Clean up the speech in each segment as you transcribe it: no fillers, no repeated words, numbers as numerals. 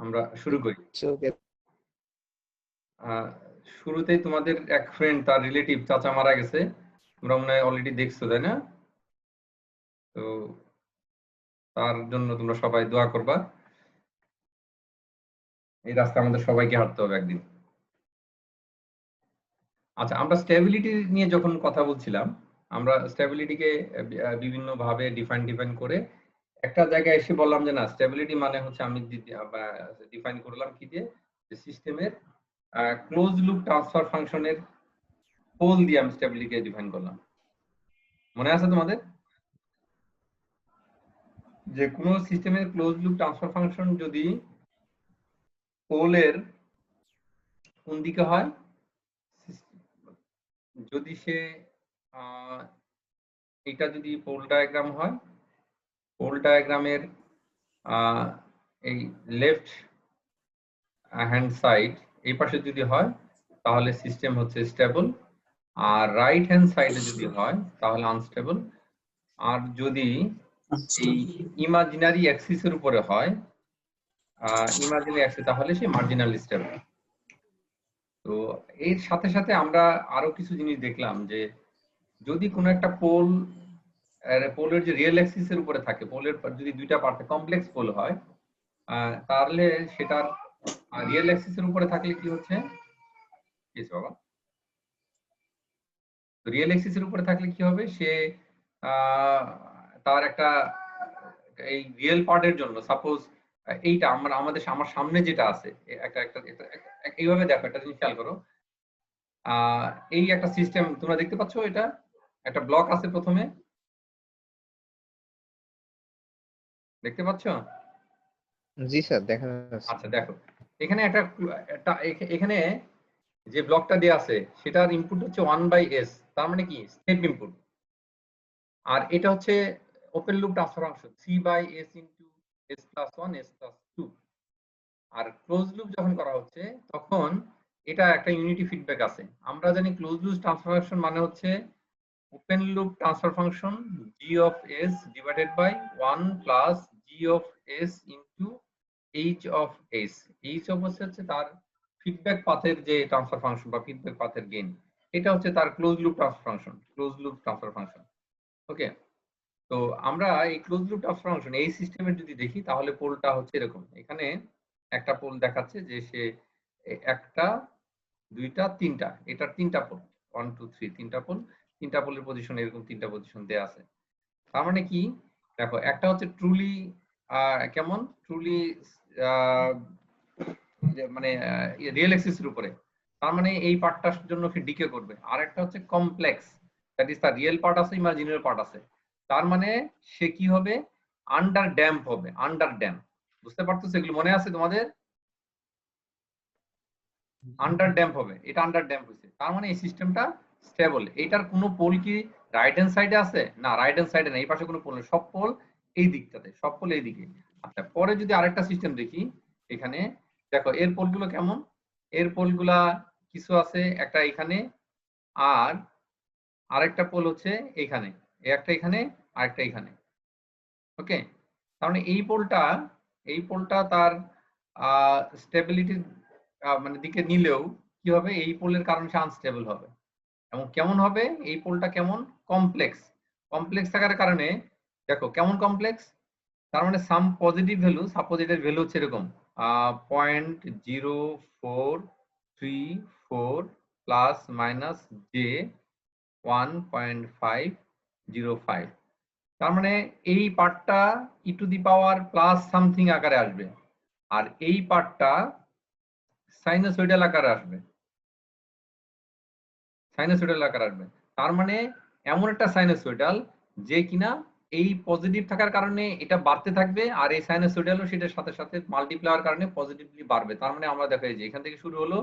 আমরা শুরু করি। ওকে। শুরুতেই তোমাদের এক ফ্রেন্ড তার রিলেটিভ চাচা মারা গেছে, তোমরা মনে হয় অলরেডি দেখছো তাই না? তো তার জন্য তোমরা সবাই দোয়া করবা। এই রাস্তা আমাদের সবাইকে হাঁটতে হবে একদিন। আচ্ছা, আমরা স্টেবিলিটি নিয়ে যখন কথা বলছিলাম, আমরা স্টেবিলিটিকে বিভিন্ন ভাবে ডিফাইন করে একটা জায়গায় এসে বললাম যে না, স্টেবিলিটি মানে হচ্ছে আমি ডিফাইন করলাম কি দিয়ে, যে সিস্টেমের ক্লোজ লুপ ট্রান্সফার ফাংশনের পোল দিয়ে আমি স্টেবিলিটিকে ডিফাইন করলাম। মনে আছে তোমাদের? যে কোনো সিস্টেমের ক্লোজ লুপ ট্রান্সফার ফাংশন যদি পোলের কোন দিকে হয়, যদি সে এটা যদি পোল ডায়াগ্রাম হয়, পোল ডায়াগ্রামের এই লেফট হ্যান্ড সাইড এই পাশে যদি হয় তাহলে সিস্টেম হচ্ছে স্টেবল, আর রাইট হ্যান্ড সাইডে যদি হয় তাহলে আনস্টেবল, আর যদি এই ইমাজিনারি অ্যাক্সিসের উপরে হয় ইমাজিনারি অ্যাক্সিস তাহলে সে মার্জিনাল স্টেবল। তো এর সাথে সাথে আমরা আরো কিছু জিনিস দেখলাম যে যদি কোনো একটা পোলের যে রিয়েল অ্যাক্সিসের উপরে থাকে, পোলের যদি দুইটা পার্ট কমপ্লেক্স পোল হয় তাহলে সেটার রিয়েল অ্যাক্সিসের উপরে থাকলে কি হচ্ছে বাবা, রিয়েল অ্যাক্সিসের উপরে থাকলে কি হবে, সে তার একটা এই রিয়েল পার্টের জন্য সাপোজ এইটা আমার সামনে যেটা আছে একটা একটা এইভাবে দেখো, একটা জিনিস খেয়াল করো, এই একটা সিস্টেম তোমরা দেখতে পাচ্ছ, এটা একটা ব্লক আছে প্রথমে, দেখতে পাচ্ছ? জি স্যার, দেখা যাচ্ছে। আচ্ছা দেখো, এখানে এখানে যে ব্লকটা দেয়া আছে সেটার ইনপুট হচ্ছে 1/s, তার মানে কি স্টেপ ইনপুট, আর এটা হচ্ছে open loop transfer function c/s into s+1 s+2। আর ক্লোজ লুপ যখন করা হচ্ছে তখন এটা একটা ইউনিটি ফিডব্যাক আছে। আমরা জানি ক্লোজ লুপ ট্রান্সফার ফাংশন মানে হচ্ছে open loop transfer function g of s divided by 1 plus g of s into h of s। h of s হচ্ছে তার ফিডব্যাক পাথের যে ট্রান্সফার ফাংশন বা ফিডব্যাক পাথের গেইন, এটা হচ্ছে তার close loop transfer function, close loop transfer function. Okay, তো আমরা এই ক্লোজ লুপ ট্রান্সফার ফাংশন এই সিস্টেমের যদি দেখি তাহলে পোলটা হচ্ছে এরকম, এখানে একটা পোল দেখাচ্ছে যে সে একটা দুইটা তিনটা, এটার তিনটা পোল 1 2 3 তিনটা পোল, তিনটা পোলের পজিশন এরকম তিনটা পজিশন দেয়া আছে। তার মানে কি দেখো, একটা হচ্ছে ট্রুলি কেমন ট্রুলি মানে রিয়েল অ্যাক্সিসের উপরে, তার মানে এই পার্টটার জন্য সে ডিকে করবে। আর একটা হচ্ছে কমপ্লেক্স, দ্যাট ইজ তার রিয়েল পার্ট আছে ইমাজিনারি পার্ট আছে, তার মানে সে কি হবে, আন্ডার ড্যাম্প হবে, আন্ডার ড্যাম্প। বুঝতে পারতেছো? এগুলো মনে আছে তোমাদের? আন্ডার ড্যাম্প হবে, এটা আন্ডার ড্যাম্প হয়েছে, তার মানে এই সিস্টেমটা স্টেবল। এটার কোনো পোল কি রাইট হ্যান্ড সাইডে আছে? না, রাইট হ্যান্ড সাইডে না, এই পাশে কোনো পোল নেই, সব পোল এই দিকটাতে, সব পোল এই দিকে। আচ্ছা, পরে যদি আরেকটা সিস্টেম দেখি, এখানে দেখো এর পোলগুলো কেমন, এর পোলগুলা কিছু আছে একটা এখানে, আর আরেকটা পোল হচ্ছে এখানে, একটা এখানে আরেকটা এখানে। ওকে, তার মানে এই পোলটা তার স্টেবিলিটির মানে দিকে নিলেও কি হবে, এই পোলের কারণে সে আনস্টেবল হবে। এবং কেমন হবে এই পোলটা, কেমন কমপ্লেক্স, কমপ্লেক্স থাকার কারণে দেখো কেমন কমপ্লেক্স, তার মানে সাম পজিটিভ ভ্যালু, সাপোজ এটার ভ্যালু হচ্ছে এরকম 0.0434 প্লাস মাইনাস জে 1.505, তার মানে এই পার্টটা E to the power plus something আকারে আসবে, আর এই পার্টটা সাইনোসয়েডাল আকারে আসবে, সাইনোসয়েডাল আকারে আসবে। তার মানে এমন একটা সাইনোসয়েডাল যে কিনা এই পজিটিভ থাকার কারণে এটা বাড়তে থাকবে, আর এই সাইনোসয়েডালও সেটার সাথে সাথে মাল্টিপ্লাইয়ের কারণে পজিটিভলি বাড়বে। তার মানে আমরা দেখো এই যে এখান থেকে শুরু হলো,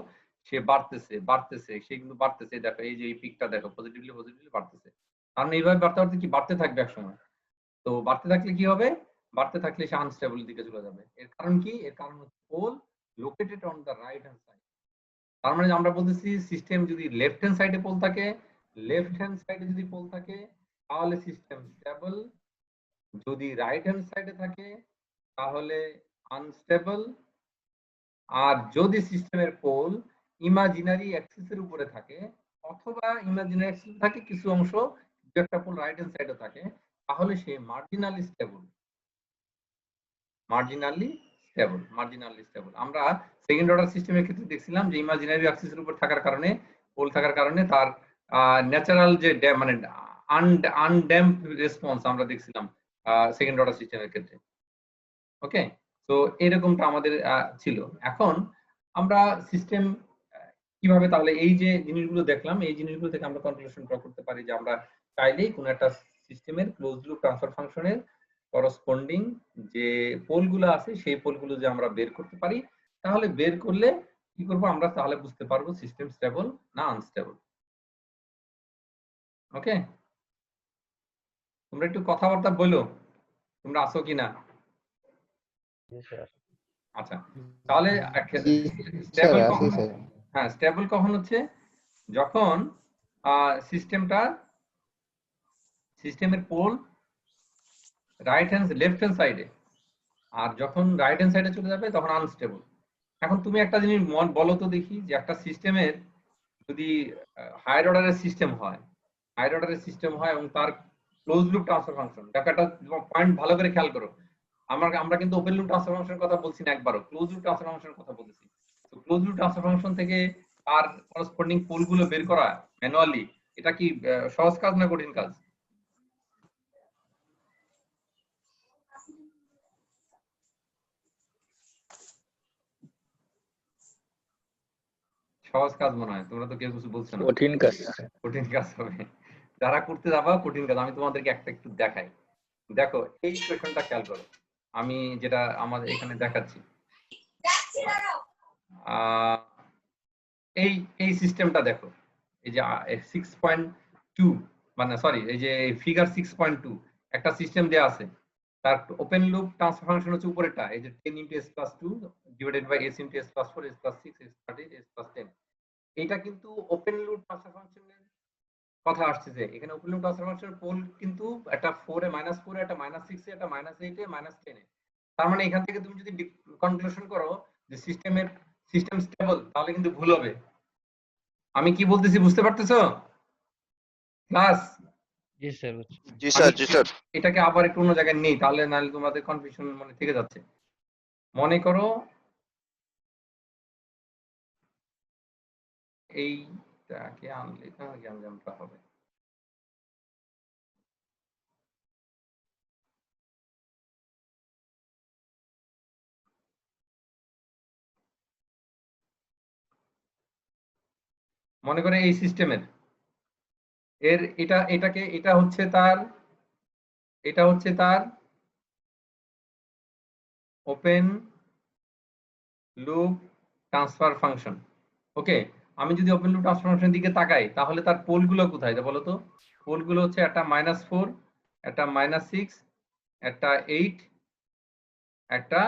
সে বাড়তেছে বাড়তেছে, সে কিন্তু বাড়তেছে, দেখো এই যে এই পিকটা দেখো পজিটিভলি পজিটিভলি বাড়তেছে, কারণ এইভাবে বাড়তে বাড়তে কি বাড়তে থাকবে এক সময়। তো বাড়তে থাকলে কি হবে, বাড়তে থাকলে সে আনস্টেবল দিকে চলে যাবে। এর কারণ কি, এর কারণ হচ্ছে pole located on the right hand side. তার মানে আমরা বলতেছি সিস্টেম যদি লেফট হ্যান্ড সাইডে পোল থাকে, লেফট হ্যান্ড সাইডে যদি পোল থাকে তাহলে সিস্টেম স্টেবল, যদি রাইট হ্যান্ড সাইডে থাকে তাহলে আনস্টেবল, আর যদি সিস্টেমের পোল ইমাজিনারি অ্যাক্সিসের উপরে থাকে অথবা ইমাজিনারি অ্যাক্সিস থাকে কিছু অংশ, দু একটা পোল রাইট হ্যান্ড সাইডে থাকে, তাহলে সে মার্জিনালি স্টেবল। আমরা সেকেন্ড অর্ডার সিস্টেমের ক্ষেত্রে দেখছিলাম যে ইমাজিনারি অ্যাক্সিসের উপর থাকার কারণে, পোল থাকার কারণে তার ন্যাচারাল যে মানে আনড্যাম্প রেসপন্স আমরা দেখছিলাম সেকেন্ড অর্ডার সিস্টেমের ক্ষেত্রে। ওকে, তো এরকমটা আমাদের ছিল। এখন আমরা সিস্টেম কিভাবে, তাহলে এই যে জিনিসগুলো দেখলাম, এই জিনিসগুলো থেকে আমরা কনক্লুশন ড্র করতে পারি যে আমরা চাইলেই কোনো একটা সিস্টেমের ক্লোজ লুপ ট্রান্সফার ফাংশনের করসপন্ডিং যে পোলগুলো আছে সেই পোলগুলো যে আমরা বের করতে পারি, তাহলে বের করলে কি করব আমরা, তাহলে বুঝতে পারবো সিস্টেম স্টেবল না আনস্টেবল। ওকে, তোমরা একটু কথাবার্তা বলো, তোমরা আসো কিনা? আচ্ছা, তাহলে স্টেবল কখন? হ্যাঁ, স্টেবল কখন হচ্ছে যখন সিস্টেমের পোল লেফট হ্যান্ড সাইডে, আর যখন রাইট হ্যান্ড সাইডে চলে যাবে তখন আনস্টেবল। এখন তুমি একটা জিনিস বলো তো দেখি, যে একটা সিস্টেমের যদি হায়ার অর্ডারের সিস্টেম হয়, এবং তার ক্লোজ লুপ ট্রান্সফার ফাংশন, দেখো একটা পয়েন্ট ভালো করে খেয়াল করো, আমরা কিন্তু ওপেন লুপ ট্রান্সফার ফাংশনের কথা বলছি না একবারও, ক্লোজ লুপ ট্রান্সফার ফাংশনের কথা বলছি। তো ক্লোজ লুপ ট্রান্সফার ফাংশন থেকে তার করসপন্ডিং পোলগুলো বের করা ম্যানুয়ালি, এটা কি সহজ কাজ না কঠিন কাজ? সহজ কাজ মনে হয়, তোমরা তো কেউ কিছু বলছো না। কঠিন কাজ। কঠিন কাজ হবে, যারা করতে যাবা কঠিন কাজ। আমি তোমাদেরকে একটা একটু দেখাই, দেখো এই কোয়েশনটা খেয়াল করো, আমি যেটা আমাদের এখানে দেখাচ্ছি, এই এই সিস্টেমটা দেখো, এই যে 6.2 মানে সরি এই যে ফিগার 6.2 একটা সিস্টেম দেয়া আছে, তার ওপেন লুপ ট্রান্সফার ফাংশন হচ্ছে উপরেরটা, এই যে 10 × s+2 divided by s × s+4 s+6 s+13 s+10। এটা কিন্তু ওপেন লুপ ট্রান্সফার ফাংশনের কথা আসছে, যে এখানে ওপেন লুপ ট্রান্সফার ফাংশনের পোল কিন্তু একটা 4 এ -4 এ, একটা -6 এ, একটা -8 এ, -10 এ। তার মানে এখান থেকে তুমি যদি কনক্লুশন করো যে সিস্টেম স্টেবল, তাহলে কিন্তু ভুল হবে। আমি কি বলতেছি বুঝতে পারতেছো ক্লাস? জি স্যার। জি স্যার, জি স্যার। এটাকে আবার একটু অন্য জায়গায় নেই, তাহলে নাহলে তোমাদের কনফিউশন মনে থেকে যাচ্ছে। মনে করো এইটাকে আনলে গ্যামটা হবে। মনে করে এই সিস্টেমের এটা হচ্ছে তার ওপেন লুপ ট্রান্সফার ফাংশন। ওকে, আমি যদি ওপেন লুপ ট্রান্সফার ফাংশনের দিকে তাকাই, তাহলে তার পোলগুলো কোথায় বলো তো? পোলগুলো হচ্ছে একটা -4, একটা -6, একটা 8, একটা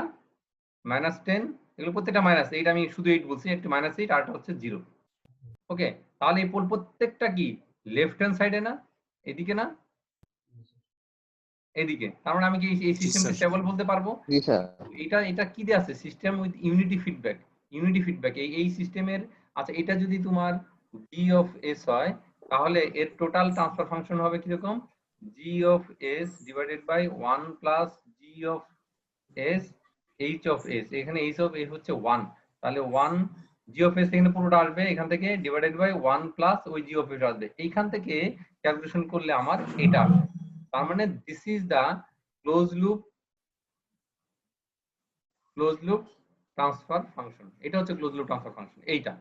-10, এগুলো প্রত্যেকটা -8, আমি শুধু 8 বলছি, একটা -8 আর একটা হচ্ছে 0। ওকে, তাহলে এই পোল প্রত্যেকটা কি লেফট হ্যান্ড সাইডে না, এদিকে না এদিকে? তার মানে আমি কি এই সিস্টেমকে স্টেবল বলতে পারবো? জি স্যার। এটা কি দিয়ে আছে? System with unity feedback. এই সিস্টেমের, আচ্ছা এটা যদি তোমার g অফ s হয়, তাহলে এর টোটাল ট্রান্সফার ফাংশন হবে কি রকম? g of s divided by 1 plus g of s h of s। এখানে h অফ s হচ্ছে 1, তাহলে 1 g অফ s এখানে পুরোটা আসবে, এখান থেকে ডিভাইডেড বাই 1 প্লাস ওই g অফ s আসবে, এইখান থেকে ক্যালকুলেশন করলে আমার এটা আসবে। তার মানে this is the close loop transfer function. এটা হচ্ছে ক্লোজ লুপ ট্রান্সফার ফাংশন, এইটা।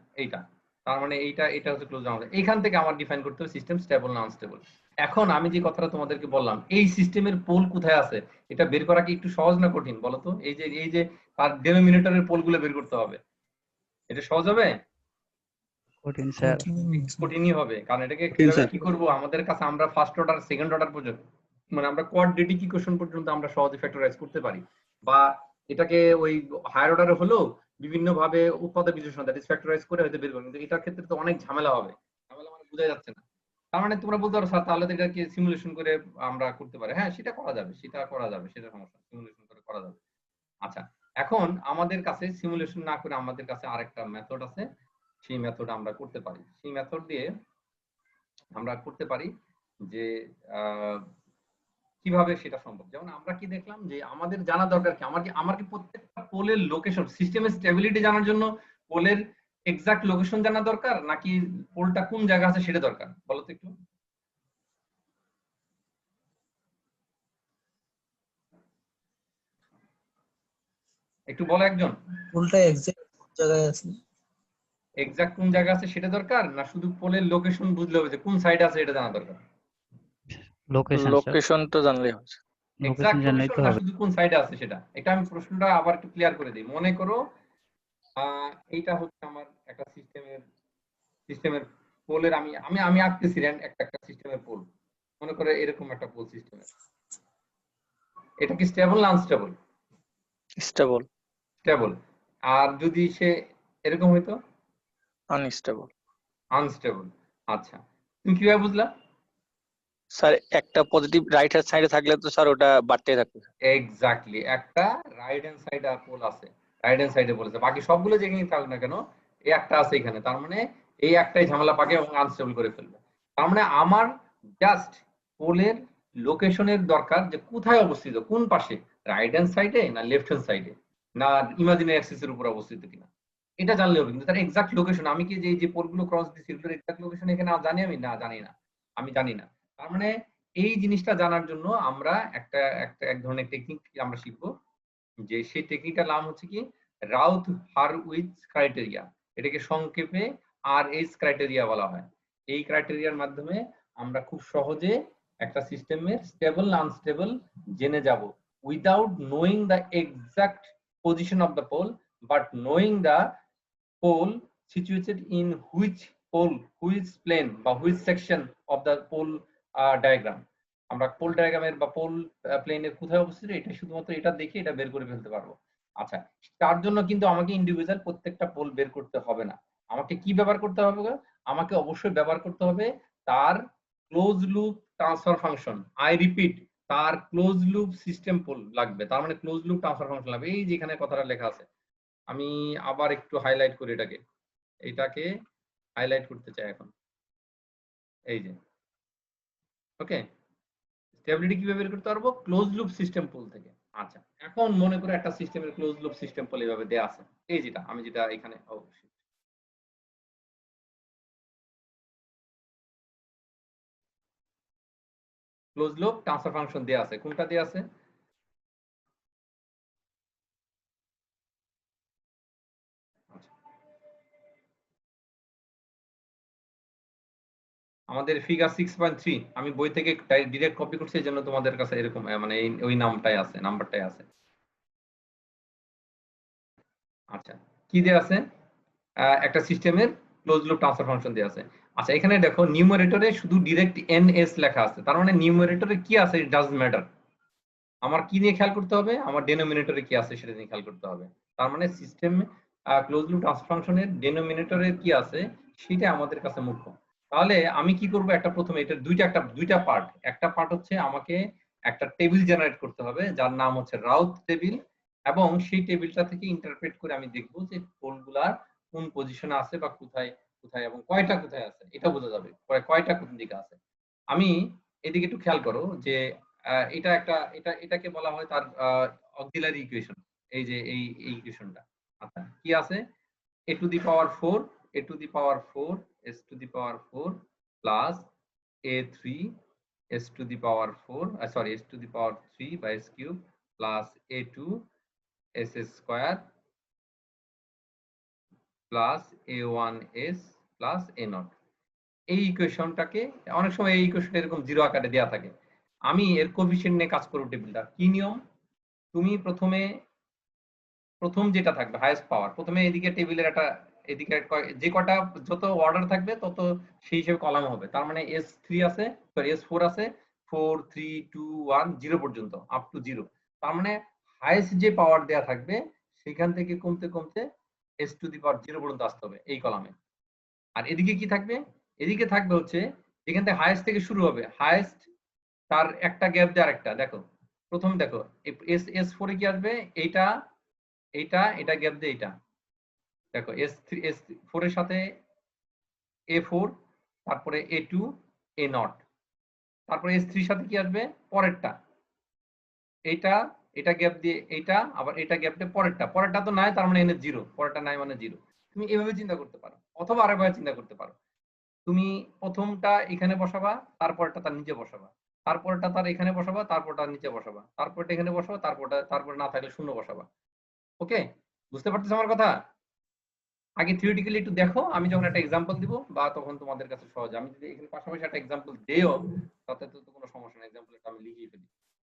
তার মানে এটা হচ্ছে ক্লোজ লুপ। এইখান থেকে আমার ডিফাইন করতে হবে সিস্টেম স্টেবল না আনস্টেবল। এখন আমি যে কথাটা তোমাদেরকে বললাম, এই সিস্টেমের পোল কোথায় আছে, এটা বের করা কি একটু সহজ না কঠিন বলো তো? এই যে তার ডেনোমিনেটরের পোলগুলো বের করতে হবে, এটা সহজ হবে? কঠিন স্যার। কঠিনই হবে, কারণ এটাকে কিভাবে কি করব, আমাদের কাছে আমরা ফার্স্ট অর্ডার সেকেন্ড অর্ডার পর্যন্ত, মানে আমরা কোয়াড্রেটিক ইকুয়েশন পর্যন্ত আমরা সহজে ফ্যাক্টরাইজ করতে পারি, বা এটাকে ওই হায়ার অর্ডারে হলো বিভিন্ন ভাবে উৎপাদক বিশ্লেষণ দ্যাট ইজ ফ্যাক্টরাইজ করে হয়তো বের করব, কিন্তু এটার ক্ষেত্রে তো অনেক ঝামেলা হবে। ঝামেলা মানে বোঝা যাচ্ছে না। তার মানে তোমরা বলতে পারো স্যার তাহলে তো এটাকে সিমুলেশন করে আমরা করতে পারি। হ্যাঁ, সেটা করা যাবে, সেটা সমস্যা, সিমুলেশন করে করা যাবে। আচ্ছা, এখন আমাদের কাছে সিমুলেশন না করে আমাদের কাছে আরেকটা মেথড আছে, সেই মেথড আমরা করতে পারি। সেই মেথড দিয়ে আমরা করতে পারি যে কিভাবে সেটা সম্ভব। যেমন আমরা কি দেখলাম যে আমাদের জানা দরকার কি, আমার কি প্রত্যেকটা পোলের লোকেশন, সিস্টেমের স্টেবিলিটি জানার জন্য পোলের এক্সাক্ট লোকেশন জানা দরকার, নাকি পোলটা কোন জায়গা আছে সেটা দরকার? বলো তো একটু। একটু বলো একজন। পোলটা এক্সাক্ট জায়গায় আছে, এক্সাক্ট কোন জায়গা আছে সেটা দরকার, না শুধু পোলের লোকেশন বুঝলে হবে যে কোন সাইডে আছে এটা জানা দরকার? লোকেশন স্যার, লোকেশন তো জানলেই হচ্ছে। লোকেশন এক্সাক্ট জানলেই লোকেশন তো না হবে। শুধু কোন সাইডে আছে সেটা? এটা আমি প্রশ্নটা আবার একটু ক্লিয়ার করে দিই। মনে করো এইটা হচ্ছে আমার একটা সিস্টেমের পোলের আমি আমি আমি আঁকতেছি একটা একটা সিস্টেমের পোল। মনে করে এরকম একটা পোল সিস্টেমের, এটা কি স্টেবল না আনস্টেবল? Stable, stable. আর যদি সে এরকম হইতো আনস্টেবল। আনস্টেবল। আচ্ছা, তুমি কিভাবে বুঝলা? স্যার একটা পজিটিভ রাইট হ্যান্ড সাইডে থাকলে তো স্যার ওটা বাড়তেই থাকবে। এক্স্যাক্টলি, একটা রাইট হ্যান্ড সাইডে পোল আছে, রাইট হ্যান্ড সাইডে বলেছে, বাকি সবগুলো যেখানেই থাকুক না কেন এই একটা আছে এখানে, তার মানে এই একটাই ঝামেলা পাকে এবং আনস্টেবল করে ফেলবে। তার মানে আমার জাস্ট পোলের লোকেশনের দরকার, যে কোথায় অবস্থিত, কোন পাশে, রাইট হ্যান্ড সাইডে না লেফট হ্যান্ড সাইডে, না ইমাজিনারি অ্যাক্সিস এর উপর অবস্থিত কিনা, এটা জানলে হবে। কিন্তু তার এক্সাক্ট লোকেশন, আমি কি যে পোলগুলো ক্রস দিচ্ছি এগুলোর এক্সাক্ট লোকেশন এখানে জানি আমি? না, জানি না, আমি জানি না। তার মানে এই জিনিসটা জানার জন্য আমরা এক ধরনের টেকনিক আমরা শিখবো, যে সেই টেকনিকটার নাম হচ্ছে কি রাউথ হারউইটজ ক্রাইটেরিয়া। এটাকে সংক্ষেপে আরএইচ ক্রাইটেরিয়া বলা হয়। এই ক্রাইটেরিয়ার মাধ্যমে আমরা খুব সহজে একটা সিস্টেমের স্টেবল না আনস্টেবল জেনে যাব, without knowing the exact position of the pole, but knowing the pole situated in which pole, which plane বা which section of the pole diagram। আমরা পোল ডায়াগ্রামের বা পোল প্লেনের কোথায় অবস্থিত এটা শুধুমাত্র এটা দেখে এটা বের করে ফেলতে পারবো। আচ্ছা, তার জন্য কিন্তু আমাকে ইন্ডিভিজুয়াল প্রত্যেকটা পোল বের করতে হবে না। আমাকে কি ব্যবহার করতে হবে? আমাকে অবশ্যই ব্যবহার করতে হবে তার close loop transfer function. I repeat, তার ক্লোজ লুপ সিস্টেম পোল লাগবে। তার মানে ক্লোজ লুপ ট্রান্সফার ফাংশন লাগবে। এই যেখানে কথাটা লেখা আছে, আমি আবার একটু হাইলাইট করি এটাকে হাইলাইট করতে চাই এখন। এই যে, ওকে, স্টেবিলিটি কিভাবে বের করতে পারবো? ক্লোজ লুপ সিস্টেম পোল থেকে। আচ্ছা, এখন মনে করে একটা সিস্টেমের ক্লোজ লুপ সিস্টেম পোল এইভাবে দেয়া আছে, এই যেটা আমি যেটা এখানে ক্লোজ লুপ ট্রান্সফার ফাংশন দেয়া আছে। কোনটা দেয়া আছে? আমাদের ফিগার 6.3 আমি বই থেকে ডিরেক্ট কপি করছি, এই জন্য তোমাদের কাছে এরকম মানে ওই নামটাই আছে, নাম্বারটাই আছে। আচ্ছা, কি দেয়া আছে? একটা সিস্টেমের ক্লোজ লুপ ট্রান্সফার ফাংশন দেয়া আছে। আচ্ছা, এখানে দেখো নিউমারেটরে শুধু ডিরেক্ট এনএস লেখা আছে, তার মানে নিউমারেটরে কি আছে ইট ডাজন্ট ম্যাটার। আমার কি নিয়ে খেয়াল করতে হবে? আমার ডেনোমিনেটরে কি আছে সেটা নিয়ে খেয়াল করতে হবে। তার মানে সিস্টেম ক্লোজ লুপ ট্রান্সফার ফাংশনের ডেনোমিনেটরে কি আছে সেটা আমাদের কাছে মুখ্য। তাহলে আমি কি করব? প্রথমে এটা দুইটা পার্ট। একটা পার্ট হচ্ছে আমাকে একটা টেবিল জেনারেট করতে হবে যার নাম হচ্ছে রাউথ টেবিল, এবং সেই টেবিলটা থেকে ইন্টারপ্রেট করে আমি দেখব যে পোলগুলার কোন পজিশনে আছে বা কোথায় কোথায় এবং কয়টা কোথায় আছে, এটা বোঝা যাবে কয়টা কোন দিকে আছে। আমি এদিকে একটু খেয়াল করো যে এটাকে বলা হয় তার অক্সিলারি ইকুয়েশন। এই যে এই ইকুয়েশনটা, আচ্ছা, কি আছে? a to the power 4 a to the power 4 s to the power 4 plus a3 s to the power 4 sorry s to the power 3 by s cube plus a2 s square plus a1 s plus a0। এই ইকুয়েশনটাকে অনেক সময় এই ইকুয়েশনটা এরকম zero আকারে দেয়া থাকে। আমি এর কোএফিশিয়েন্ট নিয়ে কাজ করব টেবিলটা। কি নিয়ম? তুমি প্রথম যেটা থাকবে হাইয়েস্ট পাওয়ার, প্রথমে এদিকে টেবিলের এদিকে যে কটা যত অর্ডার থাকবে তত সেই হিসেবে কলাম হবে। তার মানে S3 আছে, সরি S4 আছে, 4 3 2 1 0 পর্যন্ত, আপ টু 0। তার মানে হাইয়েস্ট যে পাওয়ার দেয়া থাকবে সেখান থেকে কমতে কমতে s টু দি পাওয়ার 0 পর্যন্ত আসতে হবে এই কলামে। আর এদিকে কি থাকবে? এদিকে থাকবে হচ্ছে যেখান থেকে হাইয়েস্ট থেকে শুরু হবে, হাইয়েস্ট তার একটা গ্যাপ দিয়ে আরেকটা। দেখো প্রথম দেখো S4 এ কি আসবে? এইটা এটা গ্যাপ দিয়ে এটা দেখো S4 এর সাথে A4, তারপরে A2 A0, তারপরে S3 এর সাথে কি আসবে পরেরটা, এটা গ্যাপ দিয়ে এটা, আবার এটা গ্যাপ দিয়ে পরেরটা তো নাই, তার মানে এনে 0, পরেরটা নাই মানে 0। তুমি এভাবে চিন্তা করতে পারো, অথবা আরেকভাবে চিন্তা করতে পারো, তুমি প্রথমটা এখানে বসাবা, তারপরটা তার নিচে বসাবা, তারপরটা তার এখানে বসাবা, তারপরটা নিচে বসাবা, তারপরটা এখানে বসাবা, তারপরে না থাকলে শূন্য বসাবা। ওকে, বুঝতে পারতেছো আমার কথা? আগে থিওরিটিক্যালি একটু দেখো, আমি যখন একটা এক্সাম্পল দিব বা তখন তোমাদের কাছে সহজ। আমি যদি এখানে পাশাপাশি একটা এক্সাম্পল দেও তাতে তো কোনো সমস্যা নেই, এক্সাম্পলটা আমি লিখিয়ে ফেলি।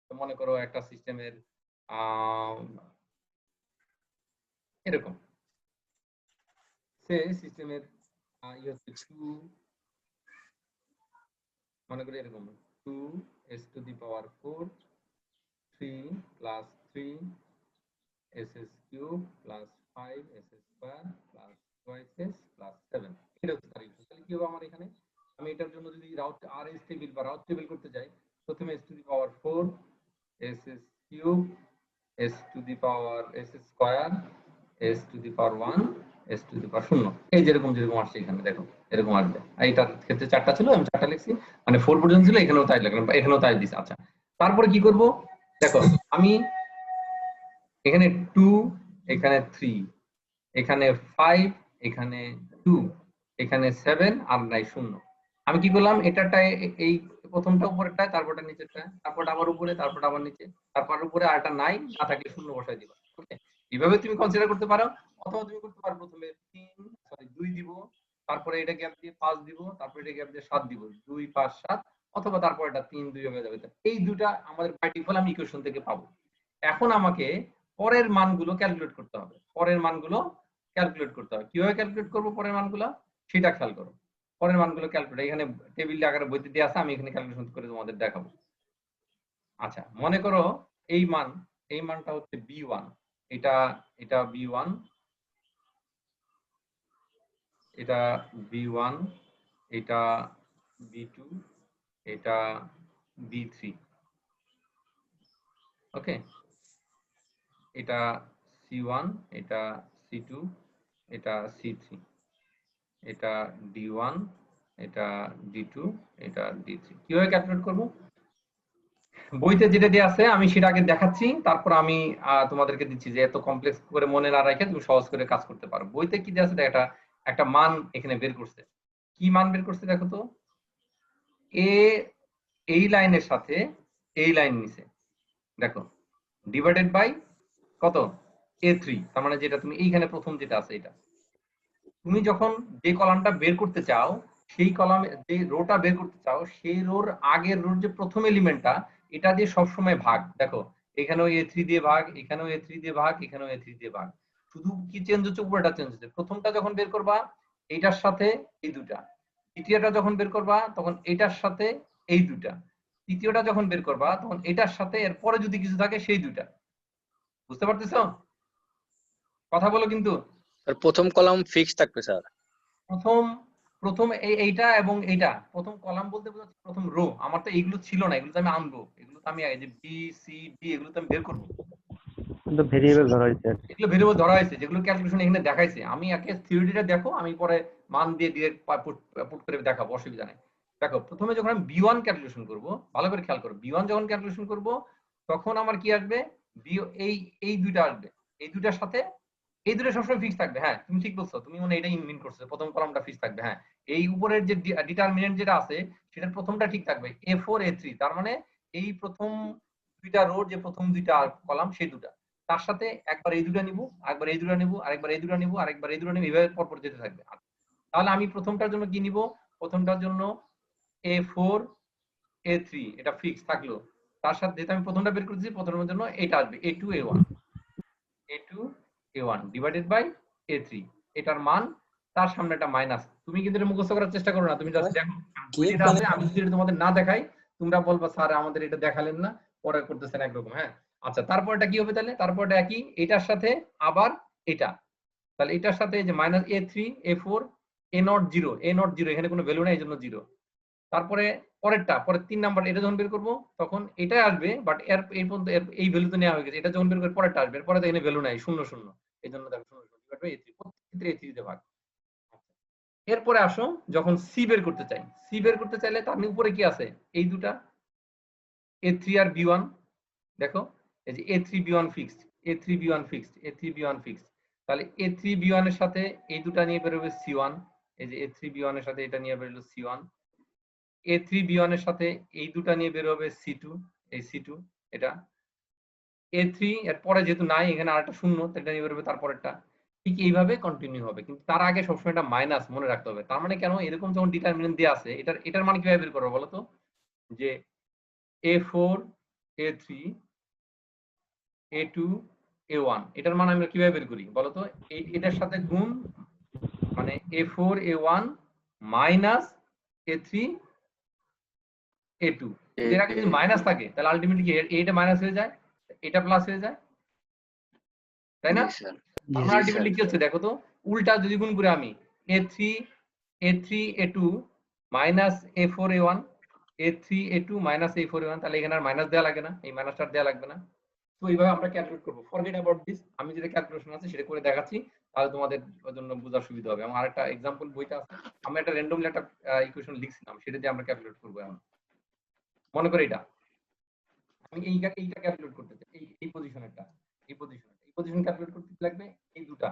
তো মনে করো একটা সিস্টেমের এরকম সে সিস্টেমের ইয়ে হচ্ছে 2, মনে করি এরকম 2s⁴ 3 plus 3 s³ plus 5s² plus 2s plus 7। এটা হচ্ছে তার ইকুয়েশন। তাহলে কি হবে আমার এখানে, আমি এটার জন্য যদি রাউট টেবিল বা রাউট টেবিল করতে যাই, প্রথমে s⁴ s³ s²s⁴1 s⁴0, এই যেরকম আসছে এখানে দেখো এরকম আসবে। এইটার ক্ষেত্রে 4টা ছিল, আমি 4টা লিখছি, মানে 4 পর্যন্ত ছিল, এখানেও তাই লিখলাম, এখানেও তাই দিছি। আচ্ছা, তারপরে কি করব দেখো, আমি এখানে 2, এখানে 3, এখানে 5, এখানে 2, এখানে 7, আর নাই 0। আমি কি করলাম, এটাটায় এই প্রথমটা উপরেরটায়, তারপরটা নিচেরটায়, তারপর আবার উপরে, তারপর আবার নিচে, তারপর উপরে আরটা নাই, না থাকলে 0 বসাই দিবা। ওকে, এইভাবে তুমি কনসিডার করতে পারো। অথবা তুমি করতে পারো প্রথমে 2 দিব, তারপরে এটা গ্যাপ দিয়ে 5 দিব, তারপরে এটা গ্যাপ দিয়ে 7 দিব, 2 5 7, অথবা তারপর এটা 3 2 হয়ে যাবে। এই দুটা আমাদের বাই ডিফল্ট আমি ইকুয়েশন থেকে পাবো। এখন আমাকে পরের মানগুলো ক্যালকুলেট করতে হবে, কিভাবে ক্যালকুলেট করব পরের মানগুলো সেটা খেয়াল করো। পরের মানগুলো ক্যালকুলেট এখানে টেবিল আকারে বইতে দেওয়া আছে, আমি এখানে ক্যালকুলেশন করে তোমাদের দেখাবো। আচ্ছা, মনে করো এই মানটা হচ্ছে b1, এটা b1, এটা b1, এটা b2, এটা b3। ওকে, এটা c1, এটা c2, এটা c3, এটা d1, এটা d2, এটা d3। কিভাবে ক্যালকুলেট করব, বইতে যেটা দেওয়া আছে আমি সেটা আগে দেখাচ্ছি, তারপর আমি তোমাদেরকে দিচ্ছি যে এত কমপ্লেক্স করে মনে না রাখে তুমি সহজ করে কাজ করতে পারো। বইতে কি দেওয়া আছে, একটা মান এখানে বের করছে। কি মান বের করছে দেখো তো, এ এই লাইনের সাথে এই লাইন নিছে, দেখো ডিভাইডেড বাই কত, a3, তার মানে যেটা তুমি এইখানে প্রথম যেটা আছে এটা, তুমি যখন যে কলামটা বের করতে চাও, সেই কলামে যে রোটা বের করতে চাও, সেই রোর আগের রোর যে প্রথম এলিমেন্টটা, এটা দিয়ে সবসময় ভাগ। দেখো এখানেও a3 দিয়ে ভাগ, এখানেও a3 দিয়ে ভাগ, এখানেও a3 দিয়ে ভাগ, শুধু কি চেঞ্জ হচ্ছে, উপরেটা চেঞ্জ হচ্ছে। প্রথমটা যখন বের করবা এইটার সাথে এই দুটা, দ্বিতীয়টা যখন বের করবা তখন এইটার সাথে এই দুটা, তৃতীয়টা যখন বের করবা তখন এটার সাথে এরপরে যদি কিছু থাকে সেই দুটা। বুঝতে পারতেছো? কথা বলো কিন্তু। আর প্রথম কলাম ফিক্স থাকবে স্যার। প্রথম এইটা এবং এইটা প্রথম কলাম বলতে বোঝাচ্ছে প্রথম রো। আমার তো এইগুলো ছিল না, এগুলো তো আমি আনবো, এগুলো তো আমি এই যে বি সি ডি এগুলো তো আমি বের করবো, কিন্তু ভেরিয়েবল ধরা হয়েছে আর কি। এগুলো ভেরিয়েবল ধরা হয়েছে, যেগুলো ক্যালকুলেশন এখানে দেখাইছে। আমি আগে থিওরিটা দেখো, আমি পরে মান দিয়ে ডিরেক্ট পুট করে দেখাবো, অসুবিধা নেই। দেখো প্রথমে যখন আমি b1 ক্যালকুলেশন করব, ভালো করে খেয়াল করো, b1 যখন ক্যালকুলেশন করব তখন আমার কি আসবে, এই দুইটা আসবে, এই দুইটার সাথে এই দুটো সবসময় ফিক্স থাকবে। হ্যাঁ তুমি ঠিক বলছো, তুমি মনে এটাই মিন করছো, প্রথম কলামটা ফিক্স থাকবে। হ্যাঁ, এই উপরের যে ডিটারমিনেন্ট যেটা আছে সেটার প্রথমটা ঠিক থাকবে, a4 a3, তার মানে এই প্রথম দুইটা রোর যে প্রথম দুইটা কলাম সেই দুটা, তার সাথে একবার এই দুটো নিব, একবার এই দুটো নিব, আরেকবার এই দুটো নিব, আরেকবার এই দুটো নিব, এইভাবে পরপর যেতে থাকবে। তাহলে আমি প্রথমটার জন্য কি নিব, প্রথমটার জন্য a4 a3 এটা ফিক্স থাকলো, তার সাথে যেটা আমি প্রথমটা বের করেছি প্রথমের জন্য এটা আসবে a2 a1 divided by a3, এটার মান, তার সামনে একটা মাইনাস। তুমি কিন্তু এটা মুখস্থ করার চেষ্টা করো না, তুমি জাস্ট দেখো যেটা আছে। আমি যদি তোমাদের না দেখাই তোমরা বলবা স্যার আমাদের এটা দেখালেন না, পরে করতেছেন একরকম। হ্যাঁ আচ্ছা, তারপরটা কি হবে তাহলে, তারপরটা একই, এটার সাথে আবার এটা, তাহলে এটার সাথে যে মাইনাস a3 a4 a0 0, এখানে কোনো ভ্যালু নাই, এই জন্য 0, তারপরে পরের 3 নাম্বার এটা যখন বের করব তখন এটাই আসবে, বাট এই পর্যন্ত এই ভ্যালু তো নেওয়া হয়ে গেছে, এটা যখন বের করে পরেরটা আসবে, পরে তো এখানে ভ্যালু নাই, 0 0, এই জন্য দেখো 0 0 ডিভাইড বাই a3, প্রত্যেকটা a3 তে ভাগ। এরপরে আসো যখন সি বের করতে চাই, সি বের করতে চাইলে তার উপরে কি আছে, এই দুটা a3 আর b1, দেখো এই যে a3 b1 fixed, a3 b1 fixed, a3 b1 fixed, তাহলে a3 b1 এর সাথে এই দুটা নিয়ে বের হবে c1, এই যে a3 b1 এর সাথে এটা নিয়ে বের হলো c1, a3 b1 এর সাথে এই দুটা নিয়ে বের হবে c2, এই c2 এটা a3 এর পরে যেহেতু নাই এখানে আরেকটা শূন্য, এটা নিয়ে বের হবে তারপরেরটা, ঠিক এইভাবে কন্টিনিউ হবে, কিন্তু তার আগে সবসময় এটা মাইনাস মনে রাখতে হবে। তার মানে কেন, এরকম যখন ডিটারমিনেন্ট দেওয়া আছে, এটার মানে কিভাবে বের করবো বলো তো, যে a4 a3 a2 a1 এটার মান আমরা কিভাবে বের করি বলো তো, এটার সাথে গুণ, মানে a4 a1 minus a3 a2, এর আগে যদি মাইনাস থাকে তাহলে আলটিমেটলি কি এটা মাইনাস হয়ে যায়, এটা প্লাস হয়ে যায়, তাই না? আমরা আলটিমেটলি কি হচ্ছে দেখো তো, উল্টা যদি গুণ করে আমি a3 a2 minus a4 a1 a3 a2 minus a4 a1, তাহলে এখানে আর মাইনাস দেওয়া লাগে না, এই মাইনাসটা দেওয়া লাগবে না। তো এইভাবে আমরা ক্যালকুলেট করব, ফরগেট অ্যাবাউট দিস, আমি যেটা ক্যালকুলেশন আছে সেটা করে দেখাচ্ছি, তাহলে তোমাদের জন্য বোঝার সুবিধা হবে। আমার আরেকটা एग्जांपल বইটা আছে, আমি একটা র্যান্ডমলি একটা ইকুয়েশন লিখছিলাম, সেটা দিয়ে আমরা ক্যালকুলেট করব। এখন মনে করে এটা আমি এইটা ক্যালকুলেট করতে চাই, এই পজিশনেরটা, এই পজিশন ক্যালকুলেট করতে লাগবে এই দুটা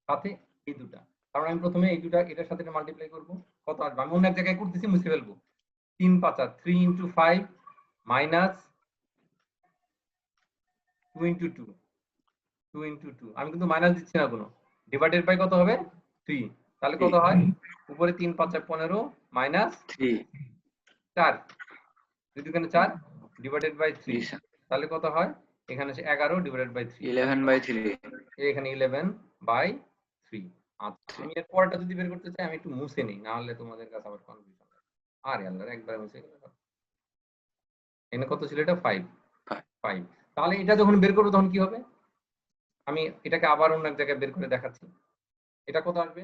সাথে এই দুটা, কারণ আমি প্রথমে এই দুটা এটার সাথে মাল্টিপ্লাই করব, কত আসবে আমি অন্য এক জায়গায় করতেছি, মুছে ফেলবো। 3 5 3 × 5 মাইনাস 2 × 2 2 × 2, আমি কিন্তু মাইনাস দিচ্ছি না কোনো, ডিভাইডেড বাই কত হবে 3, তাহলে কত হয় উপরে 3 5 15 মাইনাস 4, দুই দুগুণে 4 ডিভাইডেড বাই 3, তাহলে কত হয় এখানে 11 ডিভাইডেড বাই 3, 11/3 এখানে 11/3। আচ্ছা আমি এর পরেরটা যদি বের করতে চাই আমি একটু মুছে নেই, না হলে তোমাদের কাছে আবার কনফিউশন হবে। আরে আল্লাহ একবার মুছে গেল, এখানে কত ছিল এটা 5 5, তাহলে এটা যখন বের করব তখন কি হবে, আমি এটাকে আবার অন্য এক জায়গায় বের করে দেখাচ্ছি, এটা কত আসবে